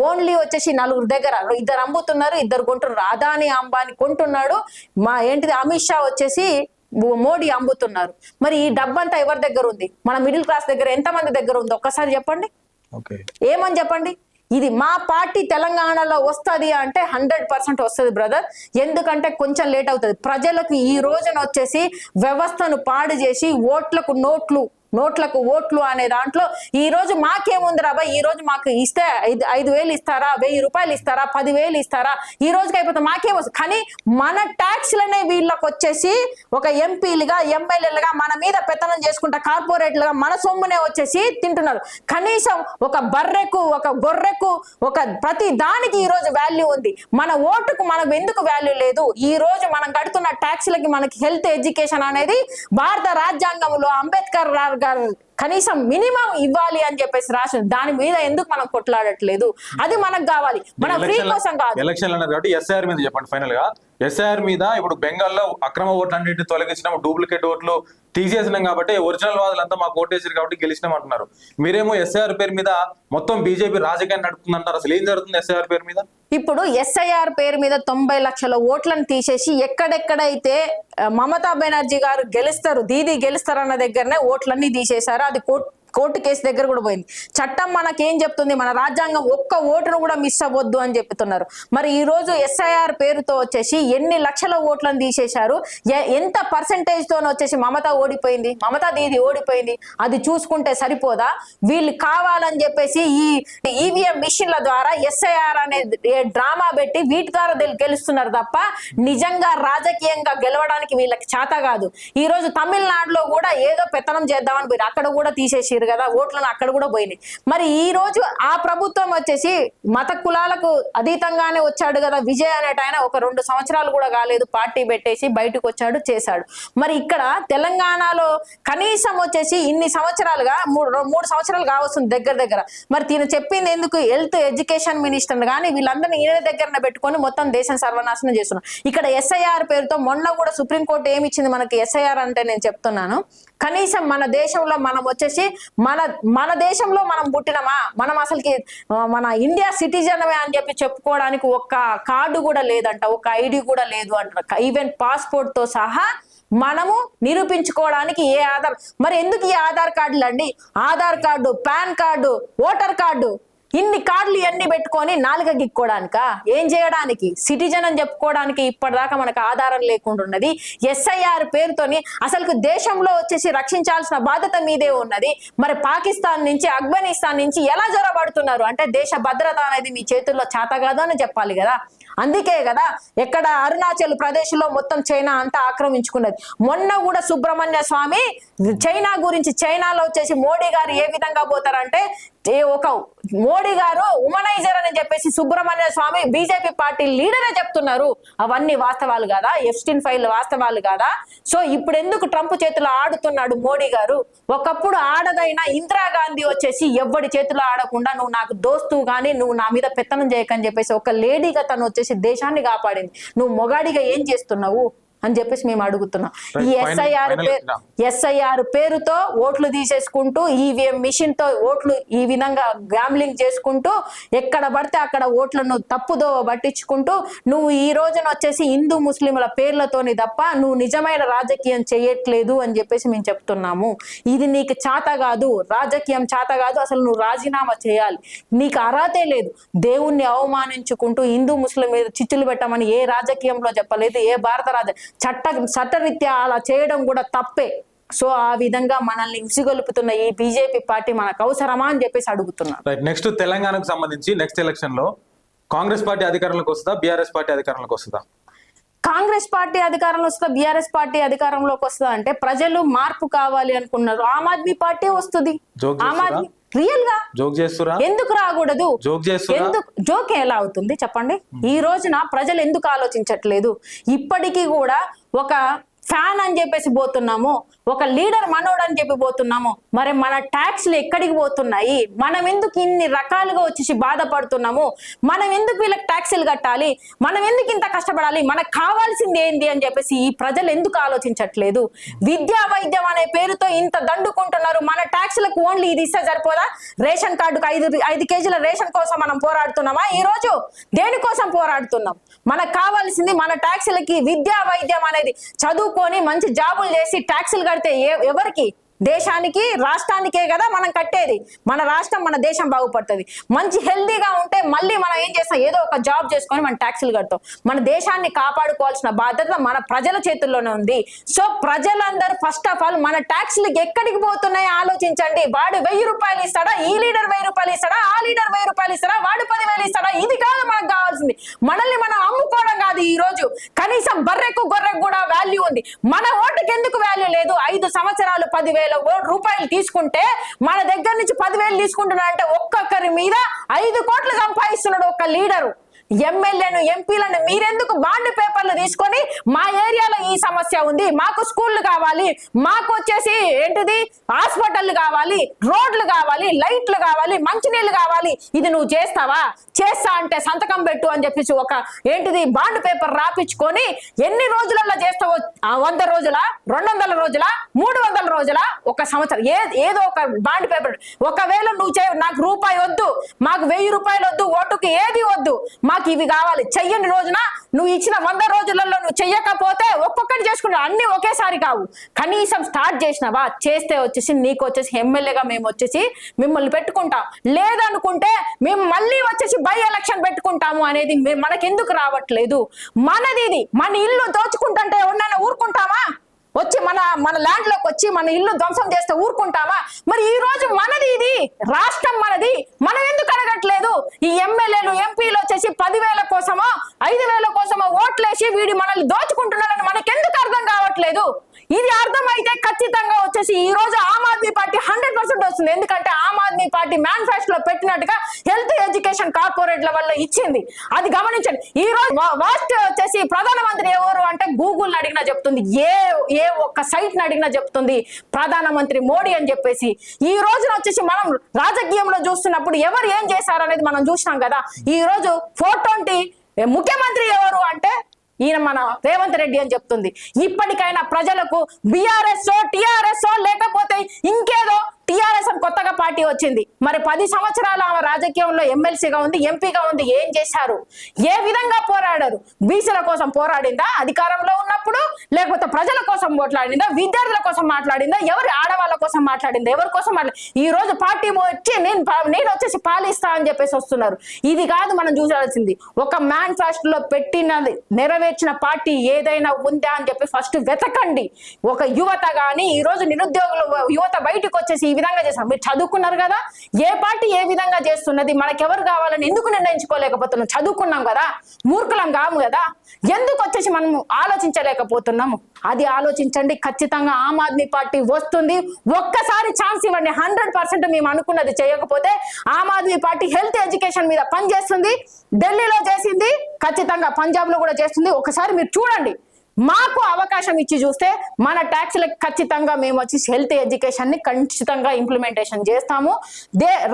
ఓన్లీ వచ్చేసి 4 దగ్గర, 2 అమ్ముతున్నారు, 2 కొంటున్నారు. అదాని అంబానీ కొంటున్నాడు, ఏంటిది అమిత్ షా వచ్చేసి మోడీ అమ్ముతున్నారు. మరి ఈ డబ్బంతా ఎవరి దగ్గర ఉంది? మన మిడిల్ క్లాస్ దగ్గర ఎంతమంది దగ్గర ఉంది? ఒక్కసారి చెప్పండి, ఏమని చెప్పండి. ఇది మా పార్టీ తెలంగాణలో వస్తుంది అంటే 100% వస్తుంది బ్రదర్. ఎందుకంటే కొంచెం లేట్ అవుతుంది. ప్రజలకు ఈ రోజున వచ్చేసి వ్యవస్థను పాడు చేసి నోట్లకు ఓట్లు అనే దాంట్లో ఈ రోజు మాకేముంది రాబా, ఈ రోజు మాకు ఇస్తే 5,000 ఇస్తారా, 1,000 రూపాయలు ఇస్తారా, 10,000 ఇస్తారా, ఈ రోజుకి అయిపోతే మాకేమొస్తుంది. కానీ మన ట్యాక్స్లనే వీళ్ళకి వచ్చేసి ఒక ఎంపీలుగా, ఎమ్మెల్యేలుగా మన మీద పెత్తనం చేసుకుంటా కార్పొరేట్లుగా మన సొమ్మునే వచ్చేసి తింటున్నారు. కనీసం ఒక బర్రెకు, ఒక గొర్రెకు, ఒక ప్రతి దానికి ఈ రోజు వాల్యూ ఉంది. మన ఓటుకు మనకు ఎందుకు వాల్యూ లేదు? ఈ రోజు మనం కడుతున్న ట్యాక్స్లకి మనకి హెల్త్, ఎడ్యుకేషన్ అనేది భారత రాజ్యాంగంలో అంబేద్కర్ గారు కనీసం మినిమం ఇవ్వాలి అని చెప్పేసి రాష్ట్రం దాని మీద ఎందుకు మనం కొట్లాడట్లేదు? అది మనకు కావాలి, మన ఫ్రీ కోసం కాదు. ఎలక్షన్లు అన్నారు కాబట్టి ఎస్ఐఆర్ మీద చెప్పండి ఫైనల్ గా. ఎస్ఐఆర్ మీద ఇప్పుడు బెంగాల్లో అక్రమ ఓట్లు అన్నింటినీ తొలగించినాం, డూప్లికేట్ ఓట్లు తీసేసినాం కాబట్టి ఒరిజినల్ వాదులంతా మాకు ఓటేసారు కాబట్టి గెలిచినాం అంటున్నారు. మీరేమో ఎస్ఐఆర్ పేరు మీద మొత్తం బీజేపీ రాజకీయాన్ని నడుపుతుందంటారు. అసలు ఏం జరుగుతుంది ఎస్ఐఆర్ పేరు మీద? ఇప్పుడు ఎస్ఐఆర్ పేరు మీద 90 లక్షల ఓట్లను తీసేసి ఎక్కడెక్కడైతే మమతా బెనర్జీ గారు గెలుస్తారు, దీదీ గెలుస్తారు అన్న దగ్గరనే ఓట్లన్నీ తీసేశారు. అది కోర్టు కేసు దగ్గర కూడా పోయింది. చట్టం మనకేం చెప్తుంది? మన రాజ్యాంగం ఒక్క ఓటును కూడా మిస్ అవ్వద్దు అని చెప్తున్నారు. మరి ఈ రోజు ఎస్ఐఆర్ పేరుతో వచ్చేసి ఎన్ని లక్షల ఓట్లను తీసేశారు? ఎంత పర్సెంటేజ్ తో వచ్చేసి మమతా ఓడిపోయింది, మమతా దీది ఓడిపోయింది? అది చూసుకుంటే సరిపోదా? వీళ్ళు కావాలని చెప్పేసి ఈ ఈవీఎం మిషన్ల ద్వారా ఎస్ఐఆర్ అనే డ్రామా పెట్టి వీటి ద్వారా గెలుస్తున్నారు తప్ప నిజంగా రాజకీయంగా గెలవడానికి వీళ్ళకి చేత కాదు. ఈ రోజు తమిళనాడులో కూడా ఏదో పెత్తనం చేద్దామని పోయి అక్కడ కూడా తీసేసి కదా ఓట్లను, అక్కడ కూడా పోయినాయి. మరి ఈ రోజు ఆ ప్రభుత్వం వచ్చేసి మత కులాలకు అతీతంగానే వచ్చాడు కదా విజయ్ అనేట ఆయన. ఒక 2 సంవత్సరాలు కూడా కాలేదు పార్టీ పెట్టేసి బయటకు వచ్చాడు, చేశాడు. మరి ఇక్కడ తెలంగాణలో కనీసం వచ్చేసి ఇన్ని సంవత్సరాలుగా 3 సంవత్సరాలు కావస్తుంది దగ్గర. మరి తిన చెప్పింది ఎందుకు? హెల్త్ ఎడ్యుకేషన్ మినిస్టర్ కానీ వీళ్ళందరినీ ఈయన దగ్గరనే పెట్టుకొని మొత్తం దేశం సర్వనాశనం చేస్తున్నారు. ఇక్కడ ఎస్ఐఆర్ పేరుతో మొన్న కూడా సుప్రీంకోర్టు ఏమి ఇచ్చింది మనకి? ఎస్ఐఆర్ అంటే నేను చెప్తున్నాను, కనీసం మన దేశంలో మనం వచ్చేసి మన దేశంలో మనం పుట్టినమా, మనం అసలుకి మన ఇండియా సిటిజనమే అని చెప్పి చెప్పుకోవడానికి ఒక్క కార్డు కూడా లేదంట, ఒక్క ఐడి కూడా లేదు అంటారు. ఈవెన్ పాస్పోర్ట్ తో సహా మనము నిరూపించుకోవడానికి ఏ ఆధార్, మరి ఎందుకు ఈ ఆధార్ కార్డులు అండి? Aadhaar card, pan card, voter card, ఇన్ని కార్డులు ఇవన్నీ పెట్టుకొని నాలుక గిక్కోవడానికా? ఏం చేయడానికి? సిటిజన్ అని చెప్పుకోవడానికి ఇప్పటిదాకా మనకు ఆధారం లేకుండా ఉన్నది. ఎస్ఐఆర్ పేరుతోని అసలు దేశంలో వచ్చేసి రక్షించాల్సిన బాధ్యత మీదే ఉన్నది. మరి పాకిస్తాన్ నుంచి, ఆఫ్ఘనిస్తాన్ నుంచి ఎలా జొరబడుతున్నారు అంటే దేశ భద్రత అనేది మీ చేతుల్లో చేత కాదు అని చెప్పాలి కదా. అందుకే కదా ఎక్కడ అరుణాచల్ ప్రదేశ్ లో మొత్తం చైనా అంతా ఆక్రమించుకున్నది. మొన్న కూడా సుబ్రహ్మణ్య స్వామి చైనా గురించి, చైనాలో వచ్చేసి మోడీ గారు ఏ విధంగా పోతారంటే ఒక మోడీ గారు ఉమనైజర్ అని చెప్పేసి సుబ్రహ్మణ్య స్వామి బీజేపీ పార్టీ లీడరే చెప్తున్నారు. అవన్నీ వాస్తవాలు కాదా? ఎఫ్స్టీన్ ఫైల్ వాస్తవాలు కాదా? సో ఇప్పుడు ఎందుకు ట్రంప్ చేతిలో ఆడుతున్నాడు మోడీ గారు? ఒకప్పుడు ఆడదైనా ఇందిరాగాంధీ వచ్చేసి ఎవడి చేతిలో ఆడకుండా నువ్వు నాకు దోస్తు కానీ నువ్వు నా మీద పెత్తనం చేయకని చెప్పేసి ఒక లేడీగా తను వచ్చేసి దేశాన్ని కాపాడింది. నువ్వు మొగాడిగా ఏం చేస్తున్నావు అని చెప్పేసి మేము అడుగుతున్నాం. ఈ ఎస్ఐఆర్ పేరుతో ఓట్లు తీసేసుకుంటూ, ఈవీఎం మిషన్ తో ఓట్లు ఈ విధంగా గ్యాంబ్లింగ్ చేసుకుంటూ, ఎక్కడ పడితే అక్కడ ఓట్లను తప్పుదో పట్టించుకుంటూ, నువ్వు ఈ రోజున వచ్చేసి హిందూ ముస్లింల పేర్లతోని తప్ప నువ్వు నిజమైన రాజకీయం చేయట్లేదు అని చెప్పేసి మేము చెప్తున్నాము. ఇది నీకు చేత కాదు, రాజకీయం చేత కాదు, అసలు నువ్వు రాజీనామా చేయాలి. నీకు అర్హతే లేదు. దేవుణ్ణి అవమానించుకుంటూ హిందూ ముస్లిం మీద చిచ్చులు పెట్టమని ఏ రాజకీయంలో చెప్పలేదు, ఏ భారత చట్టరీత్యా అలా చేయడం కూడా తప్పే. సో ఆ విధంగా మనల్ని విసిగొలుపుతున్న ఈ బీజేపీ పార్టీ మనకు అవసరమా అని చెప్పేసి అడుగుతున్నారు. నెక్స్ట్ తెలంగాణకు సంబంధించి నెక్స్ట్ ఎలక్షన్ లో కాంగ్రెస్ పార్టీ అధికారంలోకి వస్తుందా, బీఆర్ఎస్ పార్టీ అధికారంలోకి వస్తుందా? కాంగ్రెస్ పార్టీ అధికారంలో వస్తుందా, బీఆర్ఎస్ పార్టీ అధికారంలోకి వస్తుందా అంటే ప్రజలు మార్పు కావాలి అనుకున్నారు. ఆమ్ ఆద్మీ పార్టీ వస్తుంది. ఆమ్ ఆద్మీ రియల్ గా జోక్ చేస్తురా? ఎందుకు రాకూడదు? ఎందుకు జోక్ ఎలా అవుతుంది చెప్పండి? ఈ రోజున ప్రజలు ఎందుకు ఆలోచించట్లేదు? ఇప్పటికీ కూడా ఒక ఫ్యాన్ అని చెప్పేసి పోతున్నాము, ఒక లీడర్ మనోడు అని చెప్పి పోతున్నాము. మరి మన ట్యాక్స్లు ఎక్కడికి పోతున్నాయి? మనం ఎందుకు ఇన్ని రకాలుగా వచ్చేసి బాధపడుతున్నాము? మనం ఎందుకు వీళ్ళకి ట్యాక్సులు కట్టాలి? మనం ఎందుకు ఇంత కష్టపడాలి? మనకు కావాల్సింది ఏంది అని చెప్పేసి ఈ ప్రజలు ఎందుకు ఆలోచించట్లేదు? విద్యా వైద్యం అనే పేరుతో ఇంత దండుకుంటున్నారు. మన ట్యాక్సులకు ఓన్లీ ఇది ఇస్తే సరిపోదా? రేషన్ కార్డుకు 5 కేజీల రేషన్ కోసం మనం పోరాడుతున్నామా? ఈ రోజు దేనికోసం పోరాడుతున్నాం? మనకు కావాల్సింది మన ట్యాక్సులకి విద్యా వైద్యం అనేది. చదువుకొని మంచి జాబులు చేసి ట్యాక్సులు కడితే ఎవరికి? దేశానికి, రాష్ట్రానికే కదా మనం కట్టేది. మన రాష్ట్రం, మన దేశం బాగుపడుతుంది. మంచి హెల్దీగా ఉంటే మళ్ళీ మనం ఏం చేస్తాం? ఏదో ఒక జాబ్ చేసుకొని మనం ట్యాక్సులు కడతాం. మన దేశాన్ని కాపాడుకోవాల్సిన బాధ్యత మన ప్రజల చేతుల్లోనే ఉంది. సో ప్రజలందరూ ఫస్ట్ ఆఫ్ ఆల్ మన ట్యాక్సులు ఎక్కడికి పోతున్నాయో ఆలోచించండి. వాడు 1000 రూపాయలు ఇస్తాడా? ఈ లీడర్ 1000 రూపాయలు ఇస్తాడా? ఆ లీడర్ 1000 రూపాయలు ఇస్తాడా? వాడు 10,000 ఇస్తాడా? ఇది కాదు మనకు కావాల్సింది. మనల్ని మనం అమ్ముకోవడం కాదు. ఈ రోజు కనీసం బర్రెకు గొర్రెకు కూడా వాల్యూ ఉంది. మన ఓటుకి ఎందుకు వాల్యూ లేదు? 5 సంవత్సరాలు 10,000 రూపాయలు తీసుకుంటే మన దగ్గర నుంచి 10,000 తీసుకుంటున్నాడు అంటే ఒక్కొక్కరి మీద 5 కోట్లు సంపాదిస్తున్నాడు ఒక లీడరు. ఎమ్మెల్యేను ఎంపీలను మీరెందుకు బాండ్ పేపర్లు తీసుకొని మా ఏరియాలో ఈ సమస్య ఉంది, మాకు స్కూళ్ళు కావాలి, మాకు వచ్చేసి ఏంటిది హాస్పిటల్ కావాలి, రోడ్లు కావాలి, లైట్లు కావాలి, మంచినీళ్ళు కావాలి, ఇది నువ్వు చేస్తావా? చేస్తా అంటే సంతకం పెట్టు అని చెప్పేసి ఒక ఏంటిది బాండ్ పేపర్ రాపించుకొని ఎన్ని రోజులలో చేస్తావో, 100 రోజుల, 200 రోజుల, 300 రోజుల, ఒక సంవత్సరం, ఏదో ఒక బాండ్ పేపర్. ఒకవేళ నువ్వు నాకు రూపాయి వద్దు, మాకు 1000 రూపాయలు వద్దు, ఓటుకి ఏది వద్దు, మాకు ఇవి కావాలి, చెయ్యని రోజున నువ్వు ఇచ్చిన 100 రోజులలో నువ్వు చెయ్యకపోతే ఒక్కొక్కటి చేసుకుంటావు, అన్ని ఒకేసారి కావు, కనీసం స్టార్ట్ చేసినావా? చేస్తే వచ్చేసి నీకు వచ్చేసి ఎమ్మెల్యేగా మేము వచ్చేసి మిమ్మల్ని పెట్టుకుంటాం, లేదనుకుంటే మేము మళ్ళీ వచ్చేసి బై ఎలక్షన్ పెట్టుకుంటాము అనేది మనకెందుకు రావట్లేదు? మనది ఇది, మన ఇల్లు దోచుకుంటుంటే ఎవరినైనా ఊరుకుంటామా? వచ్చి మన ల్యాండ్ లోకి వచ్చి మన ఇల్లు ధ్వంసం చేస్తే ఊరుకుంటామా? మరి ఈ రోజు మనది, ఇది రాష్ట్రం మనది, మనం ఎందుకు అడగట్లేదు? ఈ ఎమ్మెల్యేలు ఎంపీలు వచ్చేసి 10,000 కోసమో 5,000 కోసమో ఓట్లేసి వీడి మనల్ని దోచుకుంటున్నారని మనకెందుకు అర్థం కావట్లేదు? ఇది అర్థమైతే ఖచ్చితంగా వచ్చేసి ఈ రోజు ఆమ్ ఆద్మీ పార్టీ 100% వస్తుంది. ఎందుకంటే ఆమ్ ఆద్మీ పార్టీ మేనిఫెస్టోలో పెట్టినట్టుగా హెల్త్ ఎడ్యుకేషన్ కార్పొరేట్ల వల్ల ఇచ్చింది, అది గమనించండి. ఈ రోజు వాస్ట్ వచ్చేసి ప్రధానమంత్రి ఎవరు అంటే గూగుల్ అడిగినా చెప్తుంది, ఏ ఒక్క సైట్ ని అడిగినా చెప్తుంది ప్రధానమంత్రి మోడీ అని చెప్పేసి. ఈ రోజున వచ్చేసి మనం రాజకీయంలో చూస్తున్నప్పుడు ఎవరు ఏం చేశారనేది మనం చూసినాం కదా. ఈ రోజు 420 ముఖ్యమంత్రి ఎవరు అంటే ఈయన మన రేవంత్ రెడ్డి అని చెప్తుంది. ఇప్పటికైనా ప్రజలకు బీఆర్ఎస్ టిఆర్ఎస్ లేకపోతే ఇంకేదో, టిఆర్ఎస్ అని కొత్తగా పార్టీ వచ్చింది, మరి 10 సంవత్సరాలు ఆమె రాజకీయంలో ఎమ్మెల్సీగా ఉంది, ఎంపీగా ఉంది, ఏం చేశారు? ఏ విధంగా పోరాడారు? బీసీల కోసం పోరాడిందా అధికారంలో ఉన్నప్పుడు? లేకపోతే ప్రజల కోసం మాట్లాడిందా? విద్యార్థుల కోసం మాట్లాడిందా? ఎవరి ఆడవాళ్ళ కోసం మాట్లాడిందా? ఎవరి కోసం ఈ రోజు పార్టీ వచ్చి నేను వచ్చేసి పాలిస్తా అని చెప్పేసి వస్తున్నారు. ఇది కాదు మనం చూసాల్సింది. ఒక మేనిఫెస్టోలో పెట్టినది నెరవేర్చిన పార్టీ ఏదైనా ఉందా అని చెప్పి ఫస్ట్ వెతకండి. ఒక యువత గాని ఈ రోజు నిరుద్యోగులు యువత బయటకు వచ్చేసి ఈ విధంగా చేశారు. మీరు చదువుకున్నారు కదా, ఏ పార్టీ ఏ విధంగా చేస్తున్నది, మనకెవరు కావాలని ఎందుకు నిర్ణయించుకోలేకపోతున్నాం? చదువుకున్నాం కదా, మూర్ఖులం కాము కదా, ఎందుకు వచ్చేసి మనం ఆలోచించలేకపోతున్నాము? అది ఆలోచించండి. ఖచ్చితంగా ఆమ్ ఆద్మీ పార్టీ వస్తుంది. ఒక్కసారి ఛాన్స్ ఇవ్వండి. 100% మేము అనుకున్నది చేయకపోతే Aam Aadmi party health education మీద పనిచేస్తుంది. ఢిల్లీలో చేసింది, ఖచ్చితంగా పంజాబ్ లో కూడా చేస్తుంది. ఒకసారి మీరు చూడండి. మాకు అవకాశం ఇచ్చి చూస్తే మన ట్యాక్స్లకు ఖచ్చితంగా మేము వచ్చి హెల్త్ ఎడ్యుకేషన్ ని ఖచ్చితంగా ఇంప్లిమెంటేషన్ చేస్తాము,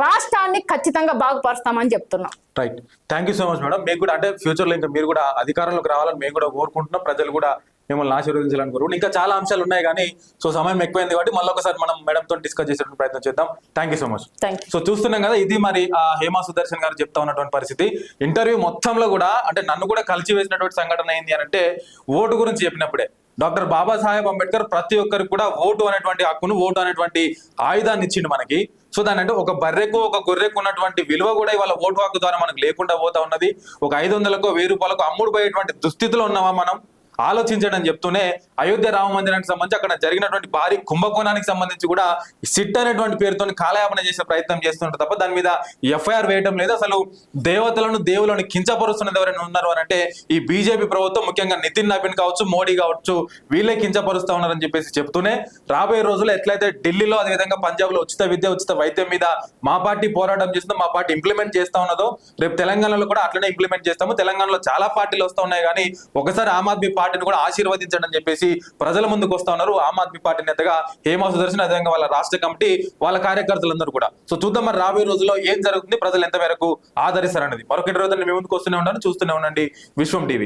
రాష్ట్రాన్ని ఖచ్చితంగా బాగుపరుస్తామని చెప్తున్నాం. Right, thank you so much madam. మీకు కూడా అంటే ఫ్యూచర్ లో ఇంకా మీరు కూడా అధికారంలోకి రావాలని మేము కూడా కోరుకుంటున్నాం, ప్రజలు కూడా మిమ్మల్ని ఆశీర్వదించాలని కోరుకుంటున్నాం. ఇంకా చాలా అంశాలు ఉన్నాయి కానీ సో సమయం ఎక్కువైంది కాబట్టి మళ్ళీ ఒకసారి మనం మేడంతో డిస్కస్ చేసేటువంటి ప్రయత్నం చేద్దాం. Thank you so much. So చూస్తున్నాం కదా, ఇది మరి హేమా సుదర్శన్ గారు చెప్తా ఉన్నటువంటి పరిస్థితి. ఇంటర్వ్యూ మొత్తంలో కూడా అంటే నన్ను కూడా కలిసి వేసినటువంటి సంఘటన ఏంది అని అంటే ఓటు గురించి చెప్పినప్పుడే డాక్టర్ బాబాసాహెబ్ అంబేద్కర్ ప్రతి ఒక్కరికి కూడా ఓటు అనేటువంటి హక్కును, ఓటు అనేటువంటి ఆయుధాన్ని ఇచ్చిండు మనకి. సో దాని అంటే ఒక బర్రెకు ఒక గొర్రెకు ఉన్నటువంటి విలువ కూడా ఇవాళ ఓటు హక్కు ద్వారా మనకు లేకుండా పోతా ఉన్నది. ఒక 500కో 1000 రూపాయలకు అమ్ముడు పోయేటువంటి దుస్థితిలో ఉన్నామా మనం? ఆలోచించడం చెప్తూనే అయోధ్య రామ మందిరానికి సంబంధించి అక్కడ జరిగినటువంటి భారీ కుంభకోణానికి సంబంధించి కూడా సిట్ అనేటువంటి పేరుతో కాలయాపన చేసే ప్రయత్నం చేస్తుంటారు తప్ప దాని మీద ఎఫ్ఐఆర్ వేయడం లేదు. అసలు దేవతలను దేవులను కించపరుస్తున్నది ఎవరైనా ఉన్నారు అని అంటే ఈ బీజేపీ ప్రభుత్వం, ముఖ్యంగా నితిన్ నవీన్ కావచ్చు, మోడీ కావచ్చు, వీళ్ళే కించపరుస్తా ఉన్నారని చెప్పేసి చెప్తూనే రాబోయే రోజుల్లో ఎట్లయితే ఢిల్లీలో అదేవిధంగా పంజాబ్ లో ఉచిత విద్య, ఉచిత వైద్యం మీద మా పార్టీ పోరాటం చేస్తుందో, మా పార్టీ ఇంప్లిమెంట్ చేస్తా ఉన్నదో, రేపు తెలంగాణలో కూడా అట్లనే ఇంప్లిమెంట్ చేస్తాము. తెలంగాణలో చాలా పార్టీలు వస్తూ ఉన్నాయి కానీ ఒకసారి ఆమ్ ఆద్మీ పార్టీని కూడా ఆశీర్వదించండి అని చెప్పేసి ప్రజల ముందుకు వస్తా ఉన్నారు ఆమ్ ఆద్మీ పార్టీ నేతగా హేమా సుదర్శన్, అదేవిధంగా వాళ్ళ రాష్ట్ర కమిటీ, వాళ్ళ కార్యకర్తలందరూ కూడా. సో చూద్దాం మరి రాబోయే రోజుల్లో ఏం జరుగుతుంది, ప్రజలు ఎంత మేరకు ఆదరిస్తారనేది. మరొక రోజు మీ ముందుకు వస్తూనే ఉంటాను, చూస్తూనే ఉండండి విశ్వం టీవీ.